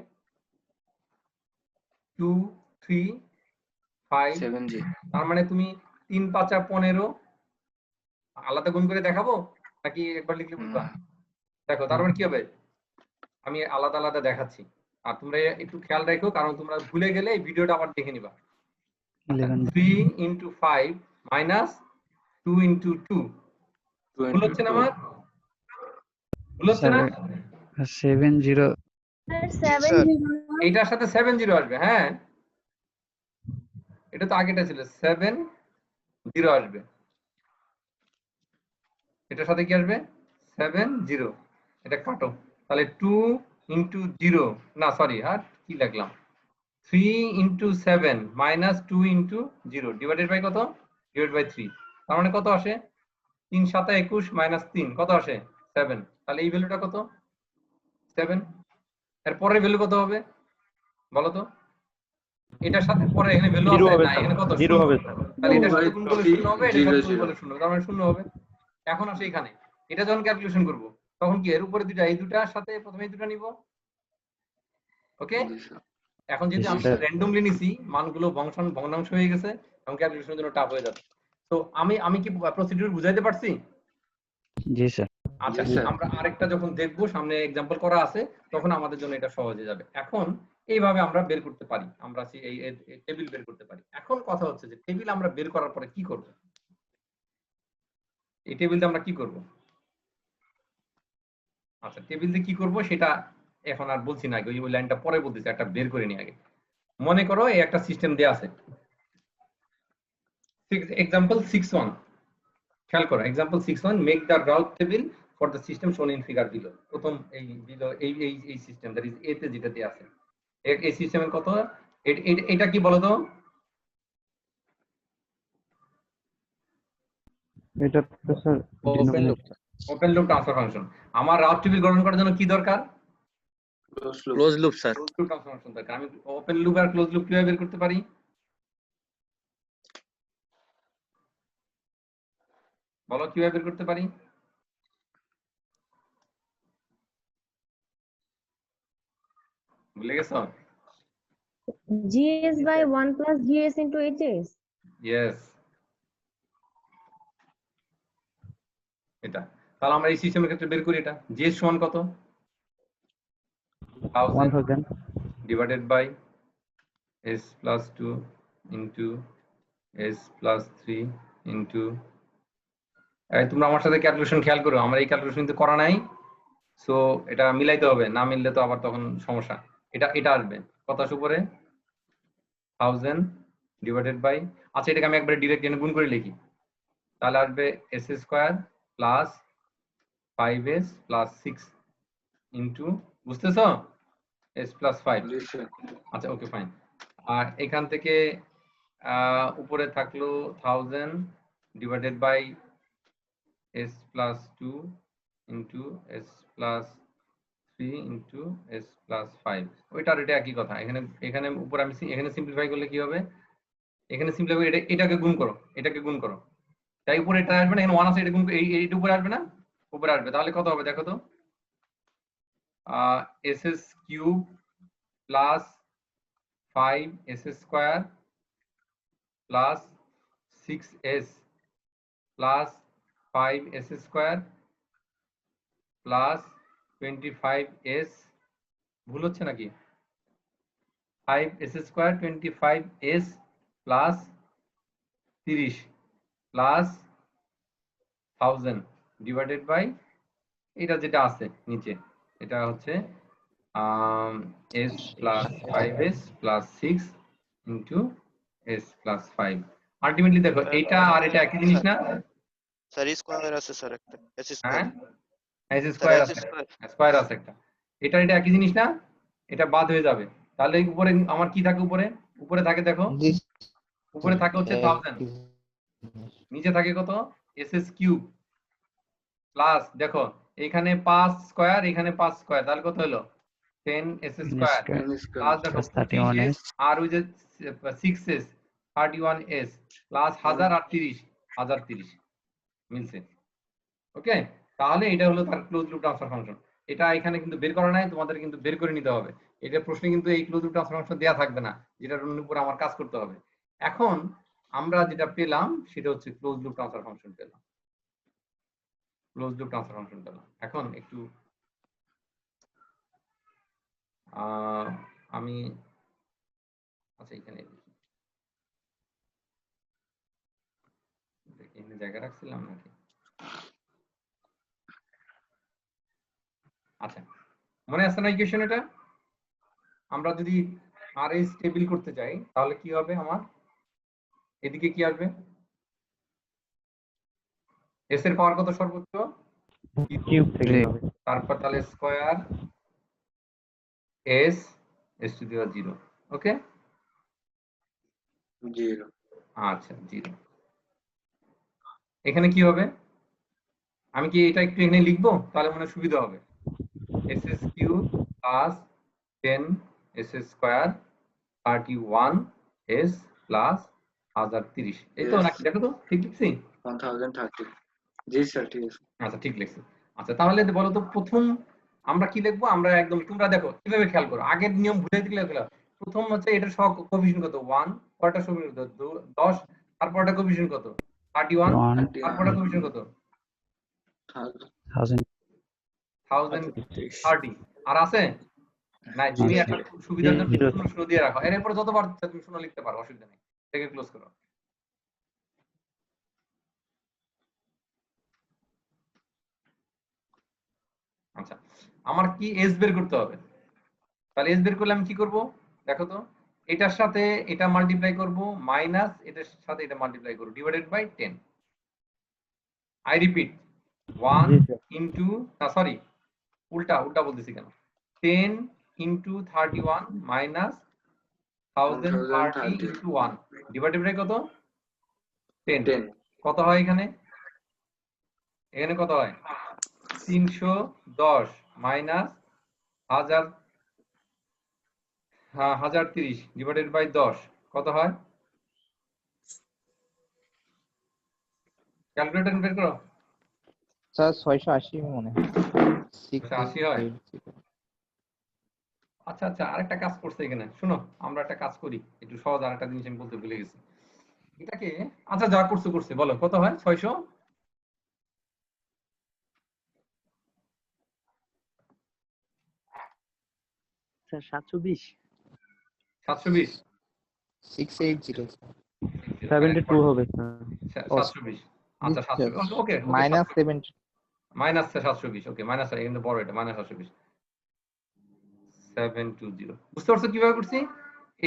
2 3 5, 7G তার মানে তুমি 3 5 15 আলাদা গুণ করে দেখাবো নাকি একবার লিখলে বুঝবা? দেখো তারপর কি হবে, আমি আলাদা আলাদা দেখাচ্ছি, আর তোমরা একটু খেয়াল রাখো, কারণ তোমরা ভুলে গেলে এই ভিডিওটা আবার দেখে নিবা। 3 × 5 মাইনাস 2 × 2, ভুল হচ্ছে না আমার, ভুল হচ্ছে না? 70 এইটার সাথে 70 আসবে, হ্যাঁ এটা তো আগেটা ছিল 70 আসবে, এটার সাথে কি আসবে 70, এটা কাটো, তাহলে 2 × 0 না সরি আর কি লিখলাম 3 × 7 মাইনাস 2 × 0 ডিভাইডেড বাই কত, ডিভাইড বাই 3, তার মানে কত আসে 3 7 21 মাইনাস 3 কত আসে 7, তাহলে এই ভ্যালুটা কত 7, এর পরের ভ্যালু কত হবে বলো তো, এটার সাথে পরে এখানে ভ্যালু আছে না, এখানে কত 0 হবে, তাহলে এটার সাথে গুণ করলে 0 হবে, এটার সাথে গুণ করলে 0, তার মানে 0 হবে। এখন আসে এখানে এটা যখন ক্যালকুলেশন করব তখন কি এর উপরে দুটো এই দুটার সাথে প্রথমে এই দুটো নিব, ওকে। এখন যেহেতু আমি র্যান্ডমলি নিছি মানগুলো ভগ্নাংশ হয়ে গেছে এবং ক্যালকুলেশনের জন্য টাফ হয়ে যাচ্ছে, তো আমি কি প্রসিডিউর বুঝাইতে পারছি? জি স্যার। আচ্ছা আমরা আরেকটা যখন দেখবো সামনে एग्जांपल করা আছে তখন আমাদের জন্য এটা সহজ হয়ে যাবে। এখন এইভাবে আমরা বের করতে পারি, আমরা এই টেবিল বের করতে পারি। এখন কথা হচ্ছে যে টেবিল আমরা বের করার পরে কি করব, এই টেবিলটা আমরা কি করব? আচ্ছা টেবিল দিয়ে কি করব সেটা এখন আর বলছি না, ওই লাইনটা পরে বলতেছি, একটা বের করে নি আগে। মনে করো এই একটা সিস্টেম দেয়া আছে, एग्जांपल 6.1, খেয়াল করো example 6.1, make the route table for the system শোন ইন ফিগার বিলো। প্রথম এই বিলো এই সিস্টেম দ্যাট ইজ এ তে যেটা দেয়া আছে, এই সিস্টেমের কত, এটা কি বলো তো? এটা তো sir open loop transfer function. আমার রাউট টেবিল গঠন করার জন্য কি দরকার? Close loop sir. Close loop transfer function দরকার। আমি ওপেন লুপ আর ক্লোজ লুপ কিভাবে বের করতে পারি বলো, কিভাবে বের করতে পারি? ভুলে গেছো? GS by 1 plus GS into HS. Yes, এটা তাহলে আমরা এই সিস্টেমের ক্ষেত্রে বের করি এটা। জিএস সমান কত? 1000 1000 divided by s plus 2 into s plus 3 into, তোমরা আমার সাথে ক্যালকুলেশন খেয়াল করো, আমরা এই ক্যালকুলেশন কিন্তু করা নাই, সো এটা মিলাইতে হবে, না মিললে তো আবার তখন সমস্যা। এটা আসবে কত আসে উপরে? 1000 ডিভাইডেড বাই, আচ্ছা এটাকে আমি একবারে ডিরেক্ট গুণ করে লিখি, তাহলে আসবে s square plus 5s plus 6 into, বুঝতেছো, s প্লাস 5। আচ্ছা ওকে ফাইন। আর এখান থেকে উপরে থাকলো 1000 divided by s plus 2 into s plus 3 into s plus 5, ওইটার এটা একই কথা। এখানে উপরে আমি এখানে সিম্পলিফাই করলে কি হবে? এখানে সিম্পলিফাই করে এটাকে গুণ করো, এটাকে গুণ করো, তাই উপরে এটা আসবে না, এখানে 1 আছে, এটা গুণ এইটা উপরে আসবে না, উপরে আসবে, তাহলে কত হবে দেখো তো? s cube plus 5s square plus 6s plus 5s square plus 25s, ভুল হচ্ছে নাকি? 5s square 25s plus 30 plus 1000 divided by এটা যেটা আছে নিচে, এটা হচ্ছে s plus 5s plus 6 into s plus 5। Ultimately দেখো এইটা আর এটা একই জিনিস না? স্যার স্কয়ার আছে স্যার একটা এস হ্যাঁ, স্কয়ার s স্কয়ার আছে, স্কয়ার আছে একটা, এটা একই জিনিস না? এটা বাদ হয়ে যাবে, তাহলে উপরে আমার কি থাকে? উপরে থাকে দেখো, জি উপরে থাকে হচ্ছে 1000, নিচে থাকে কত? s কিউব প্লাস, দেখো এখানে 5 স্কয়ার, এখানে 5 স্কয়ার, তাহলে কত হলো? 10s স্কয়ার প্লাস দেখো 31s আর ওই যে 6s 31s প্লাস 1000 আর 30 1030 মিলছে। ওকে, তাহলে এটা হলো তার ক্লোজ লুপ ট্রান্সফার ফাংশন। এটা এখানে কিন্তু বের করা নাই, তোমাদের কিন্তু বের করে নিতে হবে। এটা প্রশ্নে কিন্তু এই ক্লোজ লুপ ট্রান্সফার ফাংশন দেয়া থাকবে না, যেটার উপর আমার কাজ করতে হবে। এখন আমরা যেটা পেলাম সেটা হচ্ছে ক্লোজ লুপ ট্রান্সফার ফাংশন পেলাম, ক্লোজ লুপ ট্রান্সফার ফাংশন পেলাম। এখন একটু আমি, আচ্ছা এখানে দেখি এখানে জায়গা রাখছিলাম নাকি? আচ্ছা মনে আছে না ইকুয়েশন? এটা আমরা যদি আরএস টেবিল করতে চাই তাহলে কি হবে? আমার এদিকে কি আসবে? এস এর পাওয়ার কত সর্বোচ্চ? কিউব থেকে হবে তারপর তাহলে square S S to the power 0। Okay, 0 আচ্ছা 0। এখানে কি হবে? আমি কি এটা একটু এখানে লিখবো তাহলে মনে সুবিধা হবে? S S cube plus 10 S square 31 S plus 1030, এই তো নাকি? দেখো তো ঠিক লিখছি? 1030 জি স্যার ঠিক আছে। আচ্ছা ঠিক লিখছি। আচ্ছা তাহলে বলো তো প্রথম আমরা কি লিখবো? আমরা একদম, তোমরা দেখো কিভাবে খেয়াল করো, আগের নিয়ম ভুলে দিলে প্রথম হচ্ছে এটা সহ কোএফিশিয়েন্ট কত? 1, পরেরটা কোএফিশিয়েন্ট কত? 10, তারপরটা কোএফিশিয়েন্ট কত? 31, 1 তারপরটা কোএফিশিয়েন্ট কত? 1000 1030। আর আছে না? তুমি একটা সুবিধার জন্য Zero. শূন্য শূন্য দিয়ে রাখো, এরপরে যতবার তুমি শূন্য লিখতে পারো, অসুবিধা নেই। থেকে ক্লোজ করো। আচ্ছা আমার কি এস বের করতে হবে, তাহলে এস বের করলে আমি কি করব দেখো তো? এটার সাথে এটা মাল্টিপ্লাই করব, মাইনাস এটার সাথে এটা মাল্টিপ্লাই করব, divided by 10। I repeat, 1 G sir into, না সরি উল্টা বলতেছি কেন, 10 into 31 minus 1030 into 1 divided by কত? 10। কত হয় এখানে? এখানে কত হয়? 310 মাইনাস 1030 ডিভাইডেড বাই 10 কত হয়? ক্যালকুলেটর বের করো। স্যার 680 মনে হয় 680 হয়। আচ্ছা আচ্ছা, আরেকটা কাজ করছে এখানে, শোনো আমরা একটা কাজ করি একটু সহজ। আরেকটা জিনিস আমি বলতে ভুলে গেছি এটাকে। আচ্ছা যা করছে করছে, বলো কত হয়? 600 স্যার 720 720 680 72 হবে স্যার। 720। আচ্ছা 720, ওকে ওকে, মাইনাস 70। মাইনাস 720, ওকে মাইনাস, এখানে বড় এটা মাইনাস 720, 720। বুঝতে পারছো কিভাবে করছি?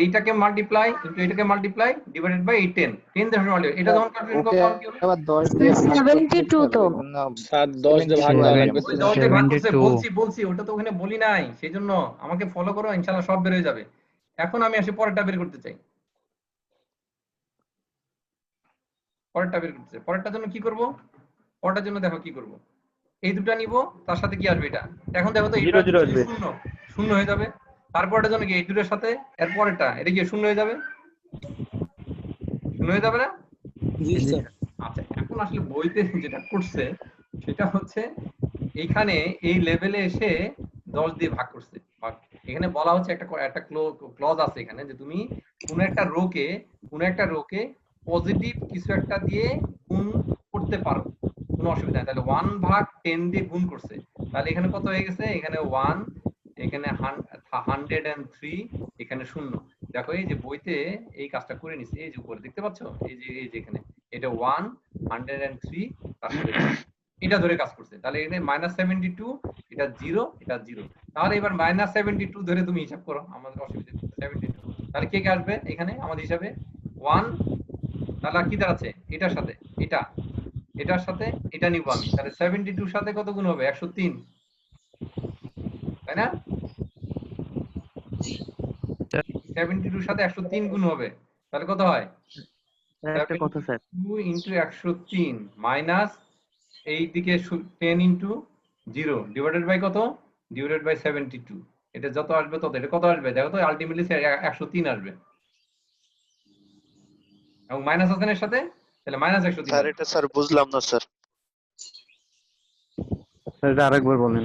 এইটাকে মাল্টিপ্লাই ইনটু এটাকে মাল্টিপ্লাই ডিভাইডেড বাই 10 10 দিয়ে মাল্টিপ্লাই, এটা যখন ক্যালকুলেশন ওকে করব তখন কি হবে? আবার 10 দিয়ে ভাগ করতে 72 হবে, তো। ওই জন্য স্যার 10 দিয়ে ভাগ 72 করা হয়ে লাগবে যাবে। তো ওই 10 দিয়ে ভাগ করছে, 72 বলছি বলছি, ওটা তো ওখানে বলি নাই, সেই জন্য আমাকে ফলো করো, ইনশাআল্লাহ সব বের হয়ে যাবে। এখন আমি আসি পরেরটা বের করতে চাই। পরেরটার জন্য কি করব? পরেরটার জন্য দেখো কি করব, এই দুটো নিব, তার সাথে কি আসবে এটা, এখন দেখো তো এটা 0 0 আসবে। শূন্য শূন্য হয়ে যাবে। তারপরটার জন্য কি এই দুটোর সাথে এর পরেরটা এটা কি শূন্য হয়ে যাবে? শূন্য হয়ে যাবে না? জি স্যার। আচ্ছা এখন আসলে বইতে যেটা করছে সেটা হচ্ছে এইখানে এই লেভেলে এসে 10 দিয়ে ভাগ করছে। এখানে বলা হচ্ছে একটা একটা ক্লজ আছে এখানে, যে তুমি কোনো একটা রোকে পজিটিভ কিছু একটা দিয়ে গুণ করতে পারো, কোনো অসুবিধা নেই। তাহলে 1/10 দিয়ে গুণ করছে, তাহলে এখানে কত হয়ে গেছে? এখানে 1, এখানে 103, এখানে 0। দেখো এই যে বইতে এই কাজটা করে নিছে, এই যে উপরে দেখতে পাচ্ছ, এই যে এখানে এটা 1, 103, তার সাথে এটা ধরে কাজ করছে। তাহলে এখানে -72, এটা 0, এটা 0। তাহলে এবার -72 ধরে তুমি হিসাব করো, আমাদের অসুবিধা নেই। 72, তাহলে কে কে আসবে এখানে আমাদের হিসাবে? 1, তাহলে আর কি দাঁড়াচ্ছে? এটার সাথে এটার সাথে এটা নিব আমি, তাহলে 72 এর সাথে কত গুণ হবে? 103, তাই না? 72 এর সাথে 103 গুণ হবে, তাহলে কত হয়? একটা কথা স্যার, 72 ইনটু 103 মাইনাস এইদিকে 10 ইনটু 0 ডিভাইডেড বাই কত? Divided by 72। এটা যত আসবে তত, এটা কত আসবে দেখো তো? আলটিমেটলি 103 আসবে, এবং মাইনাস আছে না এর সাথে, তাহলে -103 স্যার আসবে। এটা স্যার বুঝলাম না স্যার। স্যার এটা আরেকবার বলেন।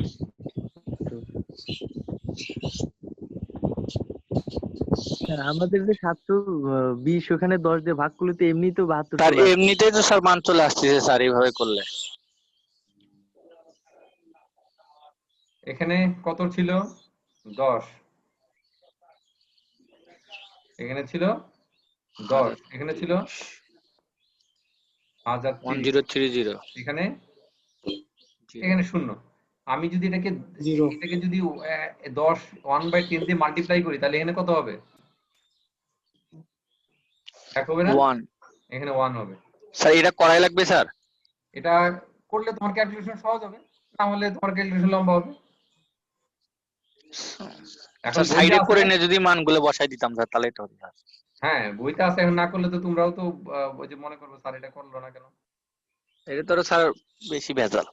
স্যার আমাদের যে 720 ওখানে 10 দিয়ে ভাগ করলে তো এমনি তো 72 স্যার চলে আসবে। এমনিতেই তো স্যার মান চলে আসছে স্যার এইভাবে করলে। এখানে কত ছিল? 10, এখানে ছিল 10, এখানে ছিল 1030, 1030। এখানে এখানে 0। আমি যদি এটাকে Zero. যদি 10 1/10 দিয়ে মাল্টিপ্লাই করি, তাহলে এখানে কত হবে? 1 হবে না? 1 এখানে 1 হবে। স্যার এটা করাই লাগবে স্যার। এটা করলে তোমার ক্যালকুলেশন সহজ হবে, না হলে তোমার ক্যালকুলেশন লম্বা হবে। এখন স্যার বইতে সাইডে আছে, করে নিয়ে যদি মানগুলো বসাই দিতাম স্যার তাহলে এটা হতো স্যার। হ্যাঁ বইতে আছে, এখন না করলে তো তোমরাও তো ওই যে মনে করবে স্যার এটা করলো না কেন। এটা তো স্যার বেশি ভেজাল।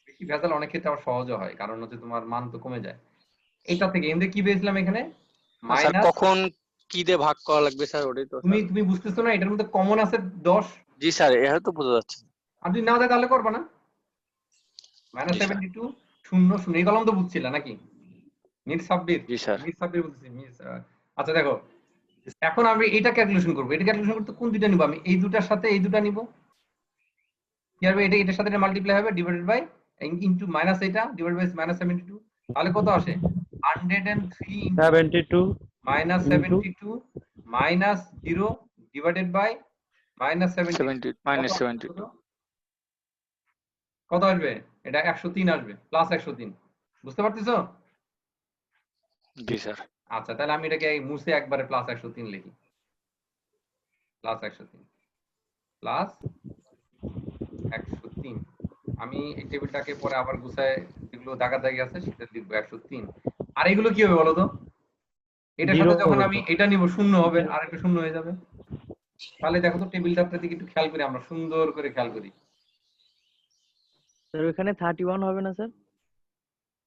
বেশি ভেজাল অনেক ক্ষেত্রে আবার সহজও হয়, কারণ হচ্ছে তোমার মান তো কমে যায়। এটা থেকে এমনি কি পেয়েছিলাম এখানে? স্যার মাইনাস, কখন কি দিয়ে ভাগ করা লাগবে স্যার ওটাই তো তুমি স্যার। তুমি বুঝতেছো না? এটার মধ্যে কমন আছে 10, জি স্যার এটা তো বোঝা যাচ্ছে। আর যদি না দেয় তাহলে করবে না। জি স্যার। -72 0 0, এই কলম তো বুঝছিল নাকি? মির সাব্বির, জি স্যার। মির সাব্বির বলতেছি আচ্ছা দেখো, এখন আমি এটা ক্যালকুলেশন করবো। এটা ক্যালকুলেশন করতে কোন দুইটা নিব? আমি এই দুটার সাথে এই দুটা নিব, কি হবে? এটা এটার সাথে এটা মাল্টিপ্লাই হবে ডিভাইডেড বাই ইনটু মাইনাস এটা ডিভাইড বাই -72, তাহলে কত আসে? 103 72 minus into 72 minus 0 divided by -72 -72। কত আসবে? এটা 103 আসবে, প্লাস 103। বুঝতে পারতেছো? জি স্যার। আচ্ছা তাহলে আমি এটাকে মুছে একবারে প্লাস 103 লিখি, প্লাস 103 প্লাস 103। আমি এই টেবিলটাকে পরে আবার গুছায় যেগুলো দাগা দাগি আছে সেটা লিখবো 103। আর এগুলো কি হবে বলো তো? এটার সাথে Zero যখন হবে আমি তো। এটা নিব 0 হবে, আর একটা 0 হয়ে যাবে। তাহলে দেখো তো টেবিলটার দিকে একটু খেয়াল করি, আমরা সুন্দর করে খেয়াল করি। স্যার ওখানে 31 হবে না স্যার?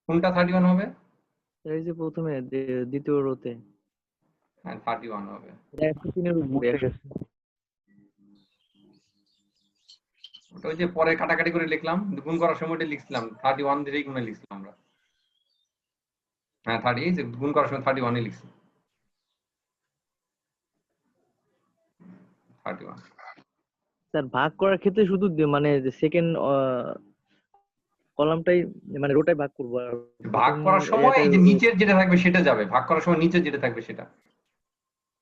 কোনটা 31 হবে? এই যে প্রথমে দ্বিতীয় রোতে হ্যাঁ 31 হবে। এটা 103 এর উপরে 100। ওটা ওই যে পরে কাটাকাটি করে লিখলাম, গুণ করার সময় লিখছিলাম 31 দিয়েই গুণে লিখছিলাম আমরা। হ্যাঁ 30, এই যে গুণ করার সময় 31 ই লিখছি, 31। স্যার ভাগ করার ক্ষেত্রে শুধু মানে সেকেন্ড কলামটাই মানে রোটাই ভাগ করবো আর ভাগ প্রথম করার সময় এই যে এটা- নিচের যেটা থাকবে সেটা যাবে, ভাগ করার সময় নিচে যেটা থাকবে সেটা।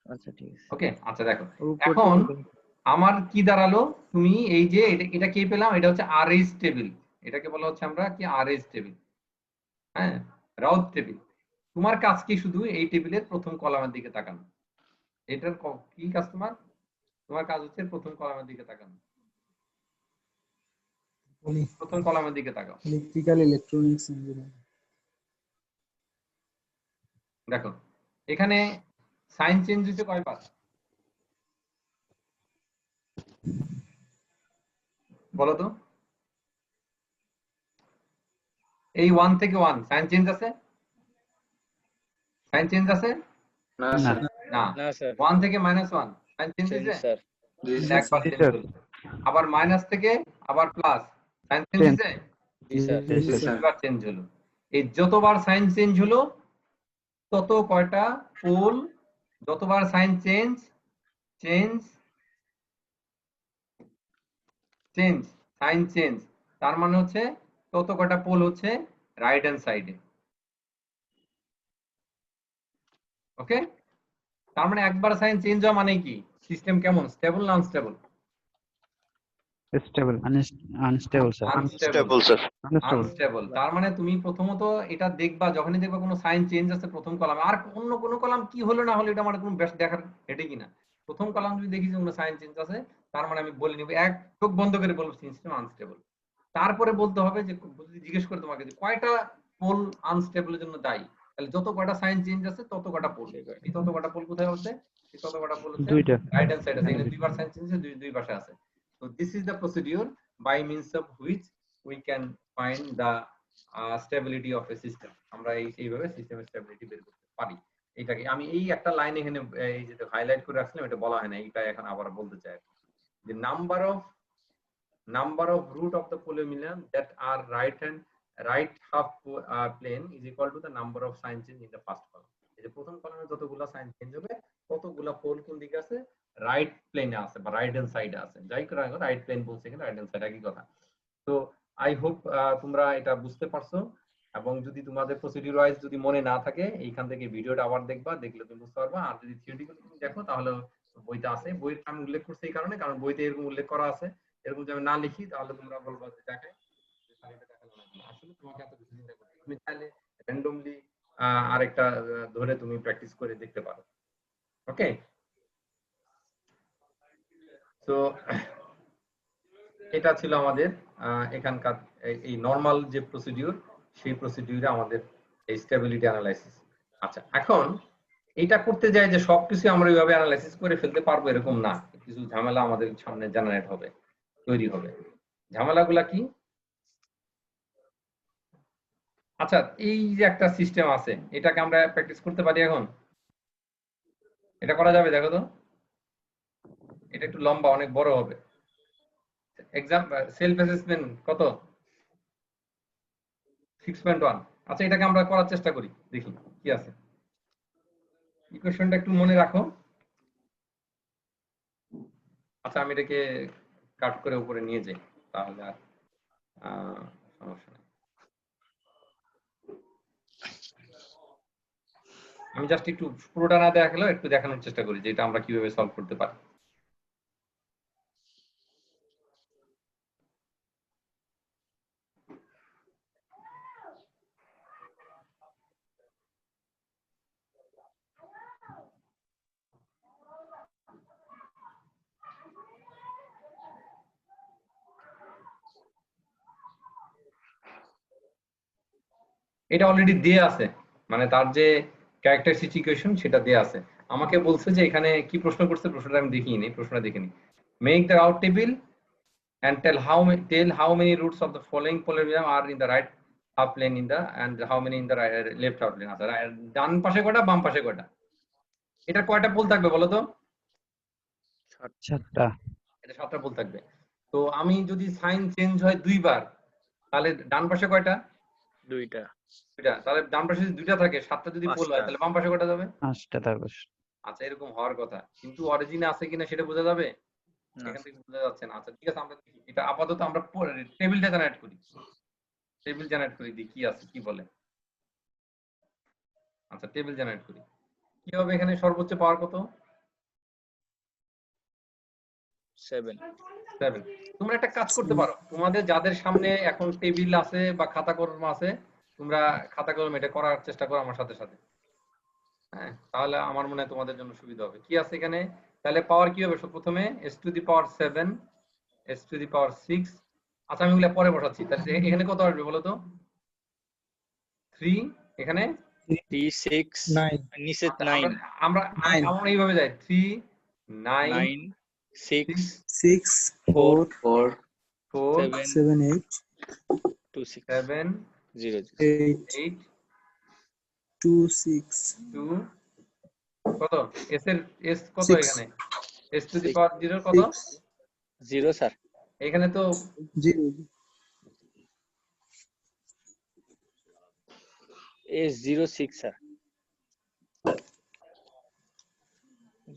আচ্ছা ঠিক আছে। ওকে, আচ্ছা দেখো ওর উপর এখন থেকে- আমার কি দাঁড়ালো, তুমি এই যে এটা কি পেলাম, এটা হচ্ছে আরএইচ টেবিল, এটাকে বলা হচ্ছে আমরা কি আরএইচ টেবিল, হ্যাঁ রাউথ টেবিল। তোমার কাজ কি শুধু এই টেবিলের প্রথম কলামের দিকে তাকানো, এটার কি কাজ তোমার, তোমার কাজ হচ্ছে প্রথম কলামের দিকে তাকানো, প্রথম কলামের দিকে তাকাও। Electrical electronics engineering. দেখো এখানে সাইন চেঞ্জ হচ্ছে কয়বার, বলো তো, এই 1 থেকে 1 সাইন চেঞ্জ আছে, সাইন চেঞ্জ আছে না স্যার। না, না স্যার 1 থেকে -1 সাইন চেঞ্জ হয়েছে, স্যার জি একবার চেঞ্জ হলো। আবার মাইনাস থেকে আবার প্লাস সাইন চেঞ্জ হয়েছে, জি স্যার জি স্যার। দুইবার চেঞ্জ হলো। এই যতবার সাইন চেঞ্জ হলো তত কয়টা পোল, যতবার sign change change change sign change, তার মানে হচ্ছে তত কয়টা পোল হচ্ছে রাইট হ্যান্ড সাইডে। ওকে, তার মানে একবার সাইন চেঞ্জ হওয়া মানে কি, সিস্টেম কেমন, স্টেবল না unstable? Stable unstable sir stable sir. Unstable. তার মানে তুমি প্রথমত এটা দেখবা, যখনই দেখবা কোনো সাইন চেঞ্জ আছে প্রথম কলামে, আর অন্য কোনো কলাম কি হলো না হলো এটা আমার কোনো বেশ দেখার এটা কিনা, প্রথম কলাম যদি দেখি যে কোনো সাইন চেঞ্জ আছে তার মানে আমি বলে নিব, এক চোখ বন্ধ করে বলবো সিস্টেম আনস্টেবল। তারপরে বলতে হবে যে যদি জিজ্ঞেস করে তোমাকে যে কয়টা পোল আনস্টেবলের জন্য দায়ী, তাহলে যত কয়টা সাইন চেঞ্জ আছে তত কয়টা পোল, এই তত কয়টা পোল কোথায় হচ্ছে, এই তত কয়টা পোল হচ্ছে দুইটা। রাইট হ্যান্ড সাইড আছে, এখানে দুইবার সাইন চেঞ্জ আছে, দুই পাশে আছে। So this is the procedure by means of which we can find the stability of a system. আমরা এইভাবে সিস্টেমের স্টেবিলিটি বের করতে পারি। এটাকে আমি এই একটা লাইন এখানে এই যে হাইলাইট করে রাখছিলাম, এটা বলা হয় না, এটা এখন আবার বলতে চাই। The number of root of the polynomial that are right half plane is equal to the number of sign change in the first column. এই যে প্রথম কলামে যতগুলা সাইন চেঞ্জ হবে ততগুলা পোল কোন দিকে আছে, রাইট প্লেনে আছে বা রাইট হ্যান্ড সাইডে আছে। যাই করে রাইট প্লেন বলছে এখানে, রাইট হ্যান্ড সাইড একই কথা। তো আই হোপ তোমরা এটা বুঝতে পারছো, এবং যদি তোমাদের প্রসিডিউর ওয়াইজ যদি মনে না থাকে এইখান থেকে ভিডিওটা আবার দেখবা, দেখলে তুমি বুঝতে পারবা। আর যদি থিওরিটিক্যালি তুমি দেখো তাহলে বইতে আছে, বইয়ের আমি উল্লেখ করছি এই কারণে, কারণ বইতে এরকম উল্লেখ করা আছে, এরকম যদি আমি না লিখি তাহলে তোমরা বলবা যে দেখে আসলে তোমাকে এত কিছু চিন্তা করতে, তুমি চাইলে র্যান্ডমলি আরেকটা ধরে তুমি প্র্যাকটিস করে দেখতে পারো। ওকে, তো এটা ছিল আমাদের এখানকার এই নরমাল যে প্রসিডিউর, সেই প্রসিডিউরে আমাদের এই স্টেবিলিটি অ্যানালাইসিস। আচ্ছা, এখন এটা করতে যাই যে সবকিছু আমরা এইভাবে অ্যানালাইসিস করে ফেলতে পারবো এরকম না, কিছু ঝামেলা আমাদের সামনে জেনারেট হবে, তৈরি হবে। ঝামেলাগুলা কি? আচ্ছা, এই যে একটা সিস্টেম আছে, এটাকে আমরা প্র্যাকটিস করতে পারি এখন, এটা করা যাবে? দেখো তো, এটা একটু লম্বা, অনেক বড় হবে। এক্সাম সেলফ অ্যাসেসমেন্ট কত? 6.1। আচ্ছা, এটাকে আমরা করার চেষ্টা করি, দেখি কি আছে। ইকুয়েশনটা একটু মনে রাখো। আচ্ছা, আমি এটাকে কাট করে উপরে নিয়ে যাই, তাহলে আর সমস্যা নেই। আমি জাস্ট একটু পুরোটা না দেখালেও একটু দেখানোর চেষ্টা করি যে এটা আমরা কিভাবে সলভ করতে পারি। এটা অলরেডি দেয়া আছে, মানে তার যে ক্যারেক্টারিস্টিক ইকুয়েশন সেটা দেয়া আছে। আমাকে বলছে যে এখানে কি প্রশ্ন করছে, প্রশ্নটা আমি দেখিনি, প্রশ্নটা দেখিনি। Make the route table and tell how many roots of the following polynomial are in the right half plane in the and how many in the left half plane আছে, ডান পাশে কয়টা বাম পাশে কয়টা, এটা কয়টা পোল থাকবে বলো তো? 7টা। এটা 7টা পোল থাকবে। তো আমি যদি সাইন চেঞ্জ হয় দুইবার, তাহলে ডান পাশে কয়টা? দুইটা। দুইটা, তাহলে ডান পাশে যদি দুইটা থাকে 7টা যদি পোল হয় পাঁচটা। তাহলে বাম পাশে কটা যাবে? 5টা থাকবে। আচ্ছা এরকম হওয়ার কথা, কিন্তু অরিজিনে আছে কিনা সেটা বোঝা যাবে? না এখান থেকে বোঝা যাচ্ছে না। আচ্ছা ঠিক আছে, আমরা দেখি। এটা আপাতত আমরা টেবিলটা জেনারেট করি, টেবিল জেনারেট করি, দেখি কি আছে, কি বলে। আচ্ছা টেবিল জেনারেট করি। কি হবে এখানে? সর্বোচ্চ পাওয়ার কত? 7 7। তোমরা একটা কাজ করতে পারো, তোমাদের যাদের সামনে এখন টেবিল আছে বা খাতা কলম আছে, তোমরা খাতা কলম এটা করার চেষ্টা করো আমার সাথে সাথে। হ্যাঁ, তাহলে আমার মনে হয় তোমাদের জন্য সুবিধা হবে। কি আছে এখানে? তাহলে পাওয়ার কি হবে? প্রথমে s to the power 7, s to the power 6। আচ্ছা আমি এগুলা পরে বসাচ্ছি। তাহলে এখানে কত আসবে বলো তো? 3, এখানে 3 6 9 নিচে আচ্ছা, 9 আমরা Nine. আমরা এইভাবে যাই 3 9 9 6 6 4 4 4 7 8 2 6 7 0 8 8 2 6 2 কত? s এর s কত Six. এখানে? s টু দি পাওয়ার 0 কত? 0 স্যার। এখানে তো 0 S 0 6 স্যার।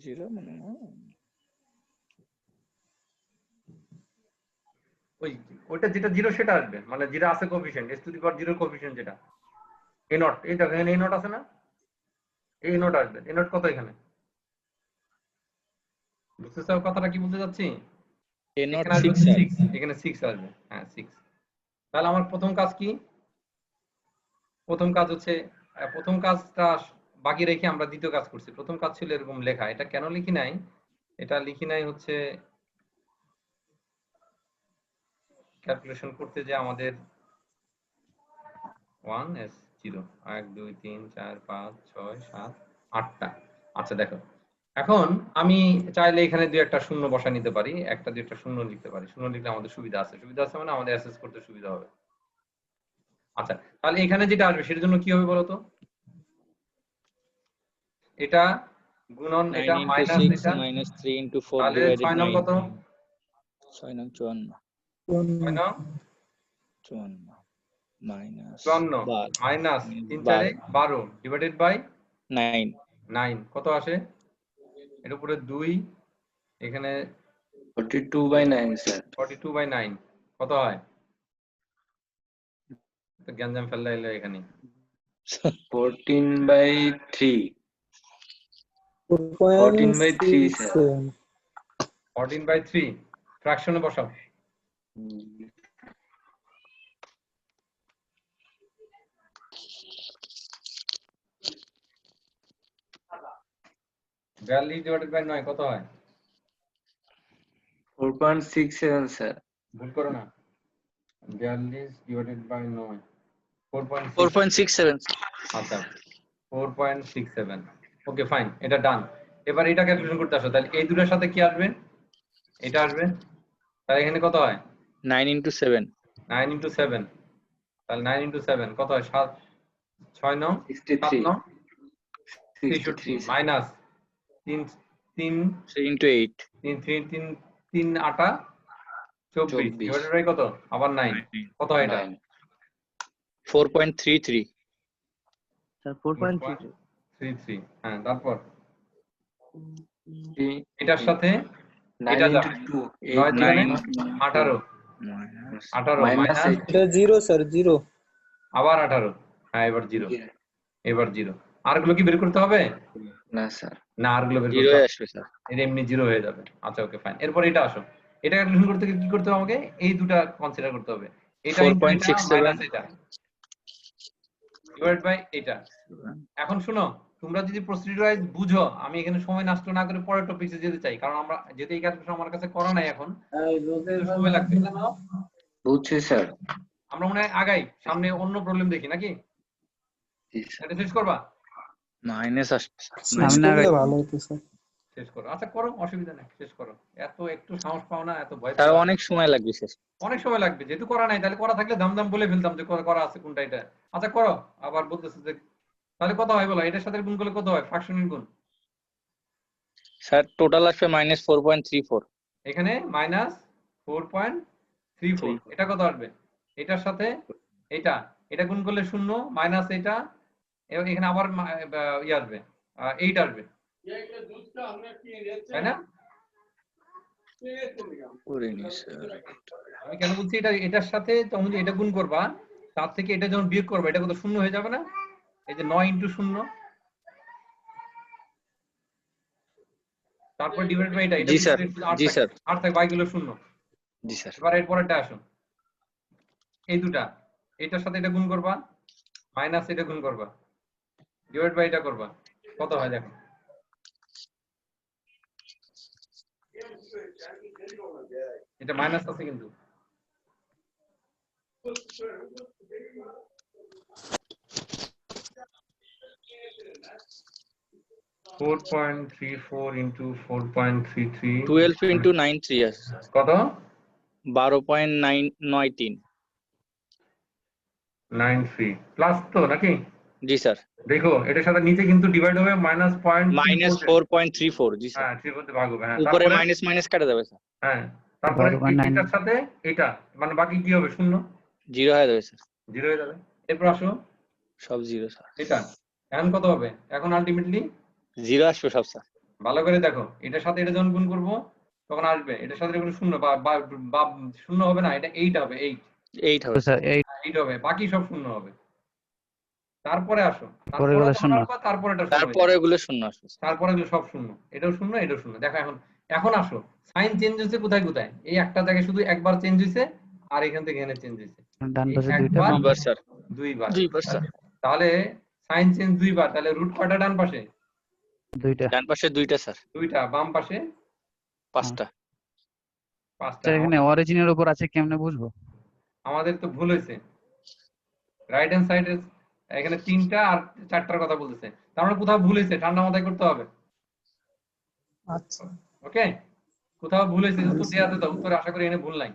0 মানে ওইটা যেটা 0 সেটা আসবে, মানে যেটা আছে coefficient s to the power 0 coefficient যেটা a নট, এই দেখো এখানে a নট আছে না? a নট আসবে। a নট কত এখানে? বুঝতেছো কথাটা কি বলতে যাচ্ছি? A not এখানে আসবে 6 স্যার। 6, এখানে 6 আসবে। হ্যাঁ 6। তাহলে আমার প্রথম কাজ কি? প্রথম কাজ হচ্ছে প্রথম কাজটা বাকি রেখে আমরা দ্বিতীয় কাজ করছি। প্রথম কাজ ছিল এরকম লেখা। এটা কেন লিখি নাই? এটা লিখি নাই হচ্ছে ক্যালকুলেশন করতে যে আমাদের 1 s 0 1 2 3 4 5 6 7 8টা। আচ্ছা দেখো, এখন আমি চাইলে এখানে দুই একটা শূন্য বসা নিতে পারি, একটা দুই একটা শূন্য লিখতে পারি। শূন্য লিখলে আমাদের সুবিধা আছে, সুবিধা আছে মানে আমাদের অ্যাসেস করতে সুবিধা হবে। আচ্ছা তাহলে এখানে যেটা আসবে সেটার জন্য কি হবে বলো তো? এটা গুণন, 9 এটা into মাইনাস 6 এটা, minus 3 into 4 তাহলে divided 6 নং 9 কত? 6 নং 54 6 নং 54 minus 54 মাইনাস 3 12 4 12 ডিভাইডেড বাই 9 9 কত আসে? এর উপরে 2, এখানে 42/9 স্যার। 42/9 কত হয়? তো গ্যাঞ্জাম ফেললে এলো এখানে। 14/3 14/3 স্যার। 14/3 ফ্র্যাকশনে বসাও। ভ্যালি ডিভাইডেড বাই 9 কত হয়? 4.67 স্যার। ভুল করো না। 42 ডিভাইডেড বাই 9 4.6। 4.67 আচ্ছা 4.67। ওকে ফাইন, এটা ডান। এবার এটা ক্যালকুলেশন করতে আসো। তাহলে এই দুটোর সাথে কি আসবে? এটা আসবে। তাহলে এখানে কত হয়? 9 into 7 9 into 7। তাহলে 9 into 7 কত হয়? 7 6 9 7 63 9 63 63 মাইনাস 3 3 3 into 8 3 3 3 3 8 24 ডিভাইডেড বাই কত? আবার 9 কত হয় এটা? 4.33 স্যার 4.33 33। হ্যাঁ তারপর 3 এটার সাথে 9 এটা into যাবে 2 9 8 দুগুণে 9 18 minus 18 minus মাইনাস 8 এটা 0 স্যার 0 আবার 18। হ্যাঁ এবার 0, এবার 0। আরগুলো কি বের করতে হবে? না স্যার। না আরগুলো বের 0 করতে হবে, আসবে স্যার। এটা এমনি 0 হয়ে যাবে। আচ্ছা ওকে ফাইন। এরপর এটা আসো, এটা ক্যালকুলেশন করতে গেলে কি করতে হবে আমাকে? এই দুটো কনসিডার করতে হবে। এটা ইনটু এটা 4.67 মাইনাস এটা ডিভাইড বাই এটা। এখন শুনো, তোমরা যদি প্রসিডিউর ওয়াইজ বুঝো, আমি এখানে সময় নষ্ট না করে পরের টপিকে যেতে চাই, কারণ আমরা যেতে এই ক্যালকুলেশন আমার কাছে করা নাই এখন, সময় লাগবে। বুঝছি স্যার। আমরা মনে হয় আগাই, সামনে অন্য প্রবলেম দেখি নাকি? জি স্যার। এটা শেষ করবা? মাইনাস আসবে শেষ সামনে করলে আগে- ভালো হতো স্যার। শেষ করো। আচ্ছা করো, অসুবিধা নেই, শেষ করো। এত একটু সাহস পাও না, এত ভয় তার পাও। অনেক সময় লাগবে শেষ। অনেক সময় লাগবে, যেহেতু করা নাই। তাহলে করা থাকলে দাম বলে ফেলতাম যে করা আছে কোনটা এটা। আচ্ছা করো, আবার বলতেছে যে তাহলে কত হয় বলো? এটার সাথে গুণ করলে কত হয়? ফ্র্যাকশনের গুণ। স্যার টোটাল আসবে -4.34 এখানে -4.34। এটা কত আসবে? এটার সাথে এটা এটা গুণ করলে 0 মাইনাস এটা, এবং এখানে আবার ইয়ে আসবে 8 আসবে, তাই না? করিনি স্যার। আমি কেন বলছি এটা, এটার সাথে তুমি যে এটা গুণ করবা, তার থেকে এটা যখন বিয়োগ করবে এটা কত 0 হয়ে যাবে না? এই যে 9 × 0, তারপর ডিভাইড বাই এটা, এটা জি স্যার, জি স্যার, 8 থাকে, বাকিগুলো 0। জি স্যার। এবার এর পরেরটা আসো, এই দুটা, এটার সাথে এটা গুণ করবা, মাইনাস এটা গুণ করবা, ডিভাইড বাই এটা করবা, কত হয় দেখো। এটা মাইনাস আছে কিন্তু, ফোর 4.34 into 4.33 12 into 9 3 আছে স্যার। কত? 12.993। 93 প্লাস তো নাকি? জি স্যার। দেখো এটার সাথে নিচে কিন্তু ডিভাইড হবে মাইনাস পয়েন্ট, -4.34। জি স্যার। হ্যাঁ 3 ভাগ হবে, হ্যাঁ উপরে তারপরে মাইনাস মাইনাস কাটা যাবে স্যার। হ্যাঁ তারপরে 12.9 এটার সাথে এটা, মানে বাকি কি হবে? 0 0 হয়ে যাবে স্যার। 0 হয়ে যাবে। এরপর আসো সব 0 স্যার। এটা, এখন কত হবে? এখন আলটিমেটলি 0 আসবে সব স্যার। ভালো করে দেখো, এটার সাথে এটা যখন গুণ করবো তখন আসবে, এটার সাথে কোনো 0 বা 0 হবে না, এটা 8 হবে, 8 8 হবে স্যার স্যার। 8 হবে, বাকি সব 0 হবে। তারপরে আসো, পরে তারপরে গুলো যখন 0। আসবা, তারপরে এটা 0 হয়ে তারপরে যাবে। এগুলো 0 আসবে স্যার। তারপরে এগুলো সব 0, এটাও 0, এটাও 0। দেখো এখন, এখন আসো, সাইন চেঞ্জ হয়েছে কোথায় কোথায়? এই একটা জায়গায় শুধু একবার চেঞ্জ হয়েছে, আর এখান থেকে এখানে চেঞ্জ হয়েছে ডান এই পাশে দুইটা, একবার, বাম দুইবার পাশে স্যার। দুইবার। দুইবার স্যার। তাহলে সাইন চেঞ্জ দুইবার, তাহলে রুট কয়টা ডান পাশে? দুইটা। ডান পাশে 2টা স্যার। 2টা, বাম পাশে 5টা। 5টা। স্যার এখানে অরিজিনের উপর আছে, কেমনে বুঝবো? আমাদের তো ভুল হয়েছে, রাইট হ্যান্ড সাইডে এখানে 3টা আর 4টার কথা বলতেছে, তার মানে কোথাও ভুল হয়েছে, ঠান্ডা মাথায় করতে হবে। আচ্ছা ওকে, কোথাও ভুল হয়েছে, উত্তর দেওয়া আছে তো, উত্তরে আশা করি এখানে ভুল নাই।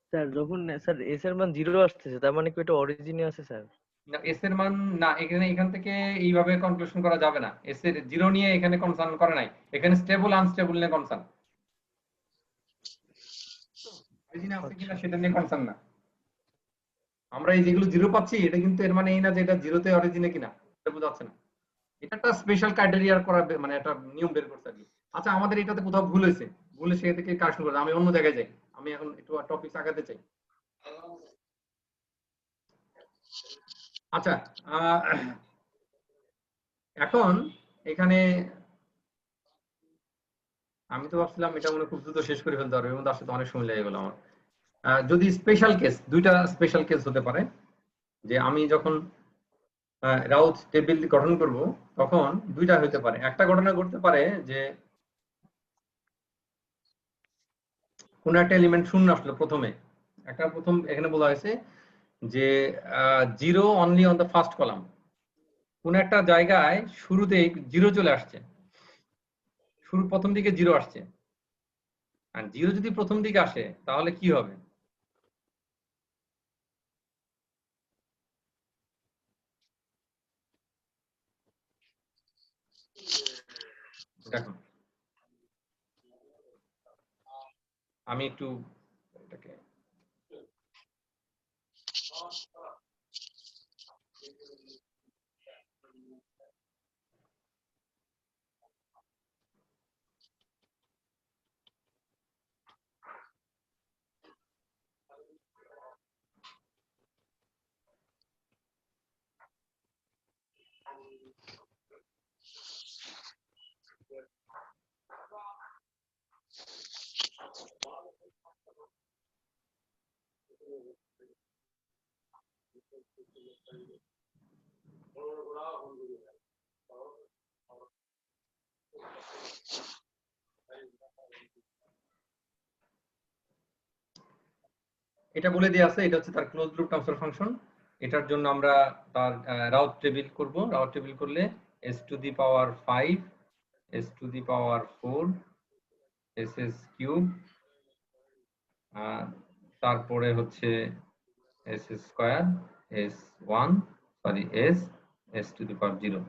স্যার যখন স্যার এস এর মান 0 আসতেছে তার মানে কি এটা অরিজিনে আছে স্যার? না, এস এর মান না, এখান থেকে এইভাবে কনক্লুশন করা যাবে না। এস এর 0 নিয়ে এখানে কনসার্ন করে নাই, এখানে স্টেবল আনস্টেবল নিয়ে কনসার্ন, অরিজিনে আছে কিনা সেটা নিয়ে কনসার্ন না। আমরা এই যেগুলো 0 পাচ্ছি, এটা কিন্তু এর মানে এই না যে এটা 0তে অরিজিনে কিনা, এটা বোঝাচ্ছে না। এটা একটা স্পেশাল ক্রাইটেরিয়া করা, মানে একটা নিয়ম বের করতে আর কি। আচ্ছা আমাদের এটাতে কোথাও ভুল হয়েছে, ভুলে সেখান থেকে কারেকশন করতে, আমি অন্য জায়গায় যাই, আমি এখন একটু টপিক আগাতে চাই। আচ্ছা এখন এখানে আমি তো ভাবছিলাম এটা মনে হয় খুব দ্রুত শেষ করে ফেলতে পারবো, এবং তার সাথে অনেক সময় লেগে গেল আমার। যদি স্পেশাল কেস, দুইটা স্পেশাল কেস হতে পারে, যে আমি যখন রাউথ টেবিল গঠন করব তখন দুইটা হতে পারে। একটা ঘটনা ঘটতে পারে যে কোন একটা এলিমেন্ট 0 আসলো প্রথমে, একটা প্রথম এখানে বলা হয়েছে যে 0 only on the first column, কোন একটা জায়গায় শুরুতেই 0 চলে আসছে, শুরু প্রথম দিকে 0 আসছে, আর 0 যদি প্রথম দিকে আসে তাহলে কি হবে? দেখুন আমি একটু এটাকে এটা বলে দেওয়া আছে, এটা হচ্ছে তার ক্লোজ লুপ ট্রান্সফার ফাংশন। এটার জন্য আমরা তার রাউট টেবিল করব, রাউট টেবিল করলে s to the power 5 s to the power 4 ss cube, তারপরে হচ্ছে s square s1 sorry s to the power 0।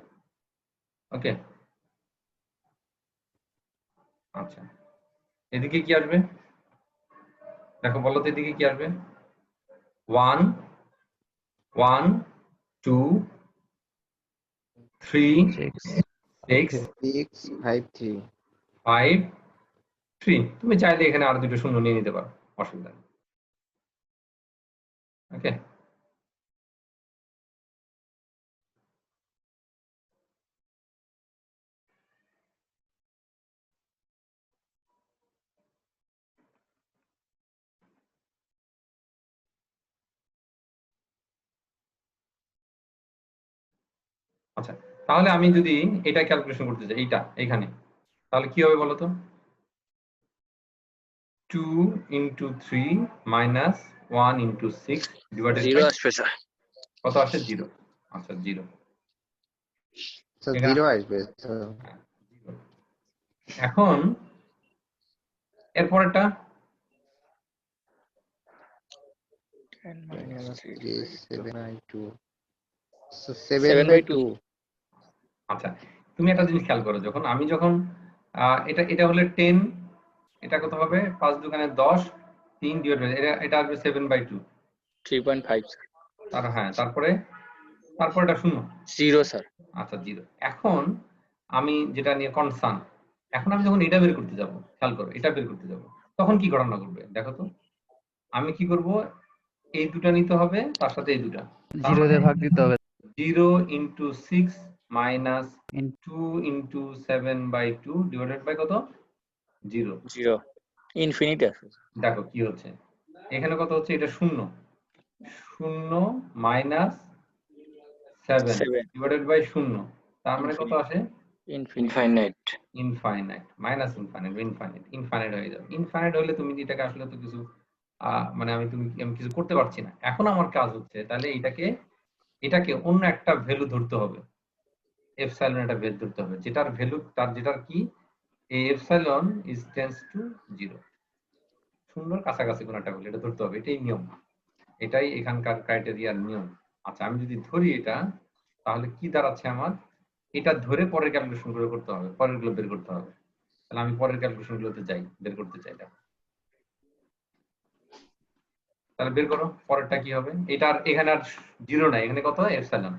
Okay, আচ্ছা এদিকে কি আসবে দেখো, বলো তো এদিকে কি আসবে? 1 1 2 3 6 6 5 3 তুমি চাইলে এখানে আর দুটো শূন্য নিয়ে নিতে পারো, অসুবিধা নেই। ওকে, আচ্ছা তাহলে আমি যদি এটা ক্যালকুলেশন করতে চাই এইটা এখানে, তাহলে কি হবে বলো তো? 2 into 3 minus 1 into 6 divided zero by আসবে স্যার। কত আসে? 0। আচ্ছা 0 স্যার এখানে 0 আসবে স্যার। হ্যাঁ, 0। এখন এরপরেরটা 10 10 minus minus 3 3 divided by 7/2 so 7 by 2 7/2 আচ্ছা তুমি একটা জিনিস খেয়াল করো, যখন আমি যখন এটা এটা হলে 10, এটা কত হবে? 5 দুগুণে 10, 3 ডিভাইড বাই এটা আসবে 7/2। 3.5 স্যার। হ্যাঁ তারপরে এটা শূন্য। Zero sir. আচ্ছা 0। এখন আমি যেটা নিয়ে কনসার্ন, এখন আমি যখন এটা বের করতে যাব, খেয়াল করো এটা বের করতে যাব, তখন কি ঘটনা ঘটবে দেখো তো? আমি কি করব? এই দুটা নিতে হবে, তার সাথে এই দুটা, 0 দিয়ে ভাগ দিতে হবে। 0 into 6 minus In- 2 into 7/2 divided by কত? 0। জিরো ইনফিনিটি আসবে। দেখো কি হচ্ছে এখানে, কত হচ্ছে? এটা শূন্য, 0 minus 7 7 divided by 0, তার মানে কত আসে? Infinity. infinite. Infinite, minus infinite, infinite হয়ে যাবে। ইনফাইনাইট হলে তুমি এটাকে আসলে তো কিছু মানে আমি কিছু করতে পারছি না। এখন আমার কাজ হচ্ছে তাহলে এটাকে অন্য একটা ভ্যালু ধরতে হবে, এপসাইলন একটা ভ্যালু ধরতে হবে, যেটার ভ্যালু যেটার কি এই এপসাইলন ইজ টেন্ডস টু 0, শূন্যর কাছাকাছি কোন একটা ভ্যালু এটা ধরতে হবে। এটাই নিয়ম, এটাই এখানকার ক্রাইটেরিয়ার নিয়ম। আচ্ছা আমি যদি ধরি এটা, তাহলে কি দাঁড়াচ্ছে আমার? এটা ধরে পরের ক্যালকুলেশন গুলো করতে হবে, পরের গুলো বের করতে হবে। তাহলে আমি পরের ক্যালকুলেশন গুলোতে যাই, বের করতে চাই এটা। তাহলে বের করো পরেরটা কি হবে? এটার এখানে আর 0 নাই, এখানে কত? এপসাইলন।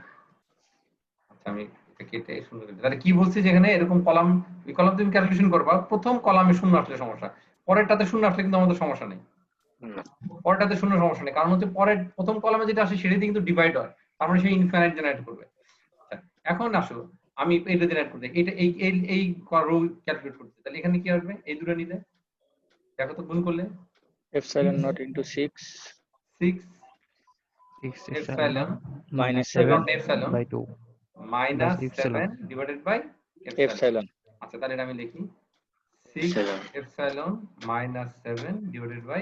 আচ্ছা আমি এটা কেটে শূন্য করে দিই। তাহলে কি বলছি যে এখানে এরকম কলাম, এই কলাম তুমি ক্যালকুলেশন করবা, প্রথম কলামে শূন্য আসলে সমস্যা, পরেরটাতে শূন্য আসলে কিন্তু আমাদের সমস্যা নেই। পরেরটাতে শূন্য সমস্যা নেই, কারণ হচ্ছে পরের প্রথম কলামে যেটা আসে সেটাতে কিন্তু ডিভাইড হয়, তার মানে সে ইনফাইনাইট জেনারেট করবে। এখন আসো আমি এটা জেনারেট করতে, এটা এই রো ক্যালকুলেট করতে, তাহলে এখানে কি আসবে? এই দুটো নিলে দেখো তো, গুণ করলে epsilon not into 6 6 6 epsilon minus not 7 epsilon by 2 minus epsilon 7 divided by epsilon। Epsilon. আচ্ছা তাহলে এটা আমি লিখি 6 Epsilon. epsilon minus 7 divided by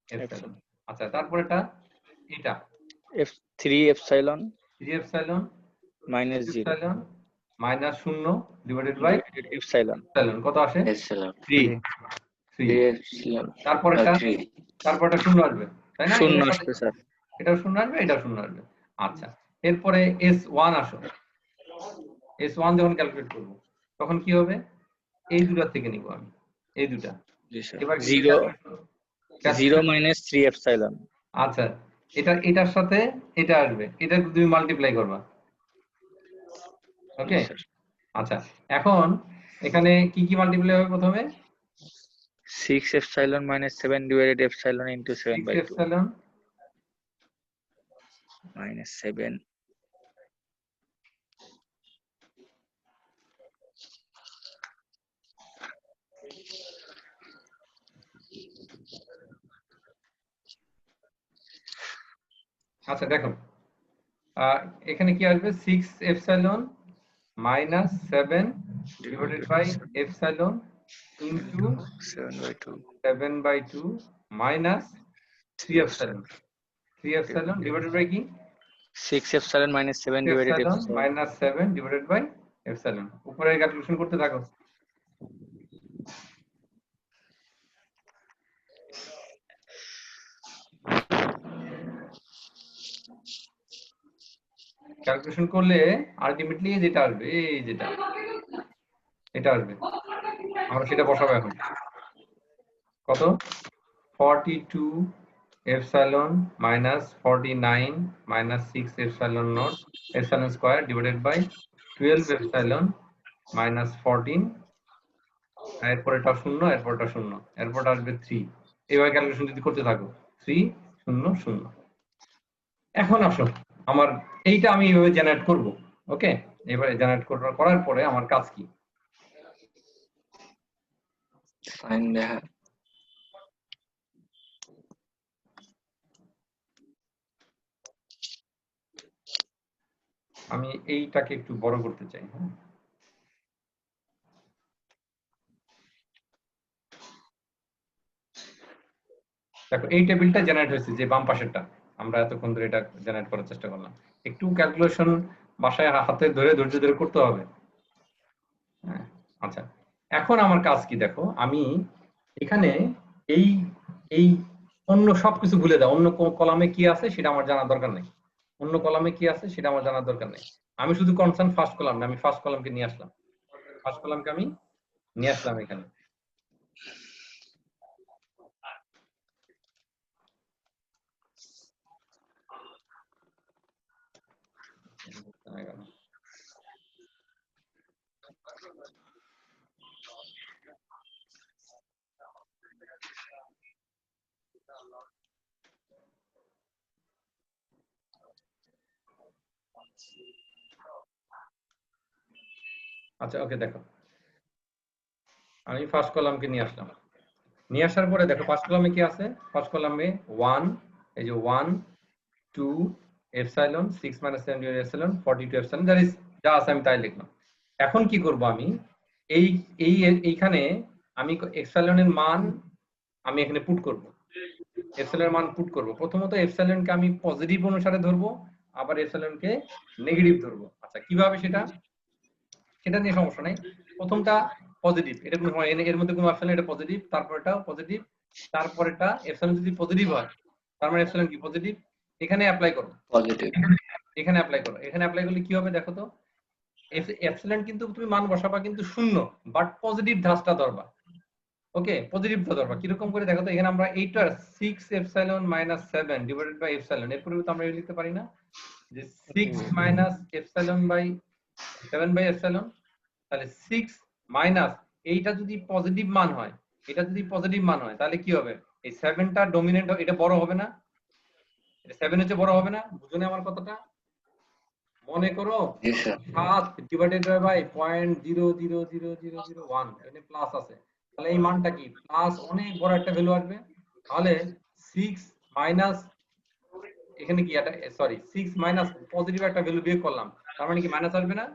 epsilon। Epsilon। আচ্ছা তারপরেটা এটা 3 epsilon 3 epsilon minus 0 epsilon minus 0 divided by epsilon. epsilon, কত আসে? Epsilon. 3। 3 epsilon. তারপরেটা 3. তারপরেটা শূন্য আসবে, তাই না? শূন্য এটার সাথে আসবে স্যার। এটাও শূন্য আসবে, এটাও শূন্য আসবে। আচ্ছা এরপরে S1 আসো, S1 যখন ক্যালকুলেট করব তখন কি হবে? এই দুটার থেকে নিব আমি, এই দুটা। জি স্যার। এবার 0 minus 3 এপসাইলন। আচ্ছা এটার সাথে এটা আসবে, এটা তুমি মাল্টিপ্লাই করবা। ওকে আচ্ছা এখন এখানে কি কি মাল্টিপ্লাই হবে? প্রথমে 6 epsilon minus 7 divided epsilon into 7 6 by 2 epsilon minus 7 আচ্ছা দেখো এখানে কি আসবে? 6 epsilon minus 7 divided by epsilon into 7/2 minus 3 epsilon। 3 epsilon divided by কি? 6 epsilon minus 7 divided epsilon epsilon minus 7 divided by epsilon। উপরে ক্যালকুলেশন করতে থাকো। ক্যালকুলেশন করলে আলটিমেটলি যেটা আসবে, এই যেটা এটা আসবে, আমরা সেটা বসাবো এখন। কত? 42 epsilon minus 49 minus 6 epsilon naught epsilon square divided by 12 epsilon minus 14 এরপর এটা শূন্য এরপর এটা শূন্য এরপর আসবে 3 এইভাবে ক্যালকুলেশন যদি করতে থাকো 3 0 0 এখন আসো আমার এইটা আমি এইভাবে জেনারেট করব ওকে এবারে জেনারেট করার পরে আমার কাজ কি সাইন দেখা আমি এইটাকে একটু বড় করতে চাই হ্যাঁ দেখো এই টেবিলটা জেনারেট হয়েছে যে বাম পাশেরটা আমরা এতক্ষণ ধরে এটা জেনারেট করার চেষ্টা করলাম একটু ক্যালকুলেশন বাসায় হাতে ধরে ধৈর্য ধরে করতে হবে হ্যাঁ আচ্ছা এখন আমার কাজ কি দেখো আমি এখানে এই এই অন্য সবকিছু ভুলে দাও অন্য কলামে কি আছে সেটা আমার জানার দরকার নেই অন্য কলামে কি আছে সেটা আমার জানার দরকার নেই আমি শুধু কনসার্ন ফার্স্ট কলাম না আমি ফার্স্ট কলামকে নিয়ে আসলাম ফার্স্ট কলামকে আমি নিয়ে আসলাম এখানে আচ্ছা ওকে দেখো আমি ফার্স্ট কলামকে নিয়ে আসলাম নিয়ে আসার পরে দেখো ফার্স্ট কলামে কি আছে ফার্স্ট কলামে 1 এই যে 1 2 এপসাইলন 6 মাইনাস 7 এপসাইলন 42 এপসাইলন যা আছে আমি তাই লিখলাম এখন কি করব আমি এইখানে আমি এপসাইলনের মান আমি এখানে পুট করব এপসাইলনের মান পুট করব প্রথমত এপসাইলনকে আমি পজিটিভ অনুসারে ধরবো আবার এপসাইলনকে নেগেটিভ ধরবো আচ্ছা কিভাবে সেটা নিয়ে সমস্যা নাই প্রথমটা পজিটিভ এটা কোনো এর মধ্যে কোনো অপশন এটা পজিটিভ তারপরটাও পজিটিভ তারপরটা এপসাইলন যদি পজিটিভ হয় তার মানে এপসাইলন কি পজিটিভ এখানে অ্যাপ্লাই করো পজিটিভ এখানে অ্যাপ্লাই করো এখানে অ্যাপ্লাই করলে কি হবে দেখো তো এপসাইলন কিন্তু তুমি মান বসাবা কিন্তু শূন্য বাট পজিটিভ ধাঁচটা ধরবা ওকে পজিটিভ ধরবা কিরকম করে দেখো তো এখানে আমরা 8 আর 6 epsilon minus 7 divided by epsilon এর পরিবর্তে আমরা লিখতে পারি না যে 6 minus epsilon by 7 by epsilon তাহলে 6 মাইনাস এইটা যদি পজিটিভ মান হয় এটা যদি পজিটিভ মান হয় তাহলে কি হবে এই 7টা ডমিনেন্ট এটা বড় হবে না এটা 7 হচ্ছে বড় হবে না বুঝুন আমার কথাটা মনে করো 7 ডিভাইডেড বাই 0.00001 এখানে প্লাস আছে তাহলে এই মানটা কি প্লাস অনেক বড় একটা ভ্যালু আসবে তাহলে 6 মাইনাস এখানে কি এটা সরি 6 মাইনাস পজিটিভ একটা ভ্যালু বিয়োগ করলাম তার মানে কি মাইনাস আসবে না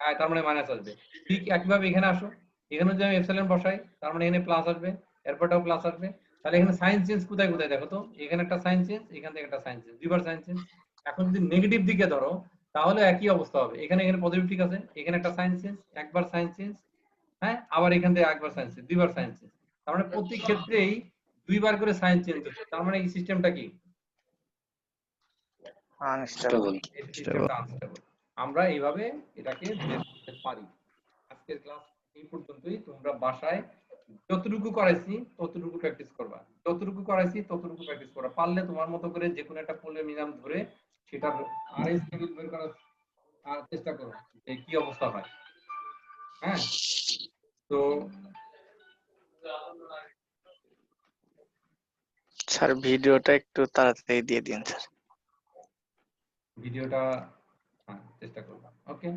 হ্যাঁ তার মানে মাইনাস আসবে ঠিক একইভাবে এখানে আসো এখানে যদি আমি এপসাইলন বসাই তার মানে এখানে প্লাস আসবে এরপরটাও প্লাস আসবে তাহলে এখানে সাইন চেঞ্জ কোথায় কোথায় দেখো তো এখানে একটা সাইন চেঞ্জ এখান থেকে একটা সাইন চেঞ্জ দুইবার সাইন চেঞ্জ এখন যদি নেগেটিভ দিকে ধরো তাহলে একই অবস্থা হবে এখানে পজিটিভ ঠিক আছে এখানে একটা সাইন চেঞ্জ একবার সাইন চেঞ্জ হ্যাঁ আবার এখান থেকে একবার সাইন চেঞ্জ দুইবার সাইন চেঞ্জ তার মানে প্রতি ক্ষেত্রেই দুইবার করে সাইন চেঞ্জ হচ্ছে তার মানে এই সিস্টেমটা কি আনস্টেবল আমরা এইভাবে এটাকে দেখতে পারি আজকের ক্লাস এই পর্যন্তই তোমরা বাসায় যতটুকু করাইছি ততটুকু প্র্যাকটিস করবা পারলে তোমার মতো করে যে কোনো একটা পলিনোমিয়াল ধরে সেটা আরএস টেবিল বের করার চেষ্টা করো যে কি অবস্থা হয় হ্যাঁ তো স্যার ভিডিওটা একটু তাড়াতাড়ি দিয়ে দিন স্যার ভিডিওটা চেষ্টা করবা ওকে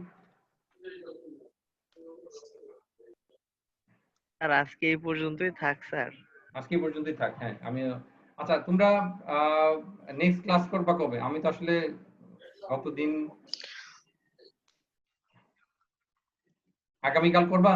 আর আজকে এই পর্যন্তই থাক স্যার আজকে পর্যন্তই থাক হ্যাঁ আমি আচ্ছা তোমরা নেক্সট ক্লাস করবা কবে আমি তো আসলে গতদিন আগামীকাল করবা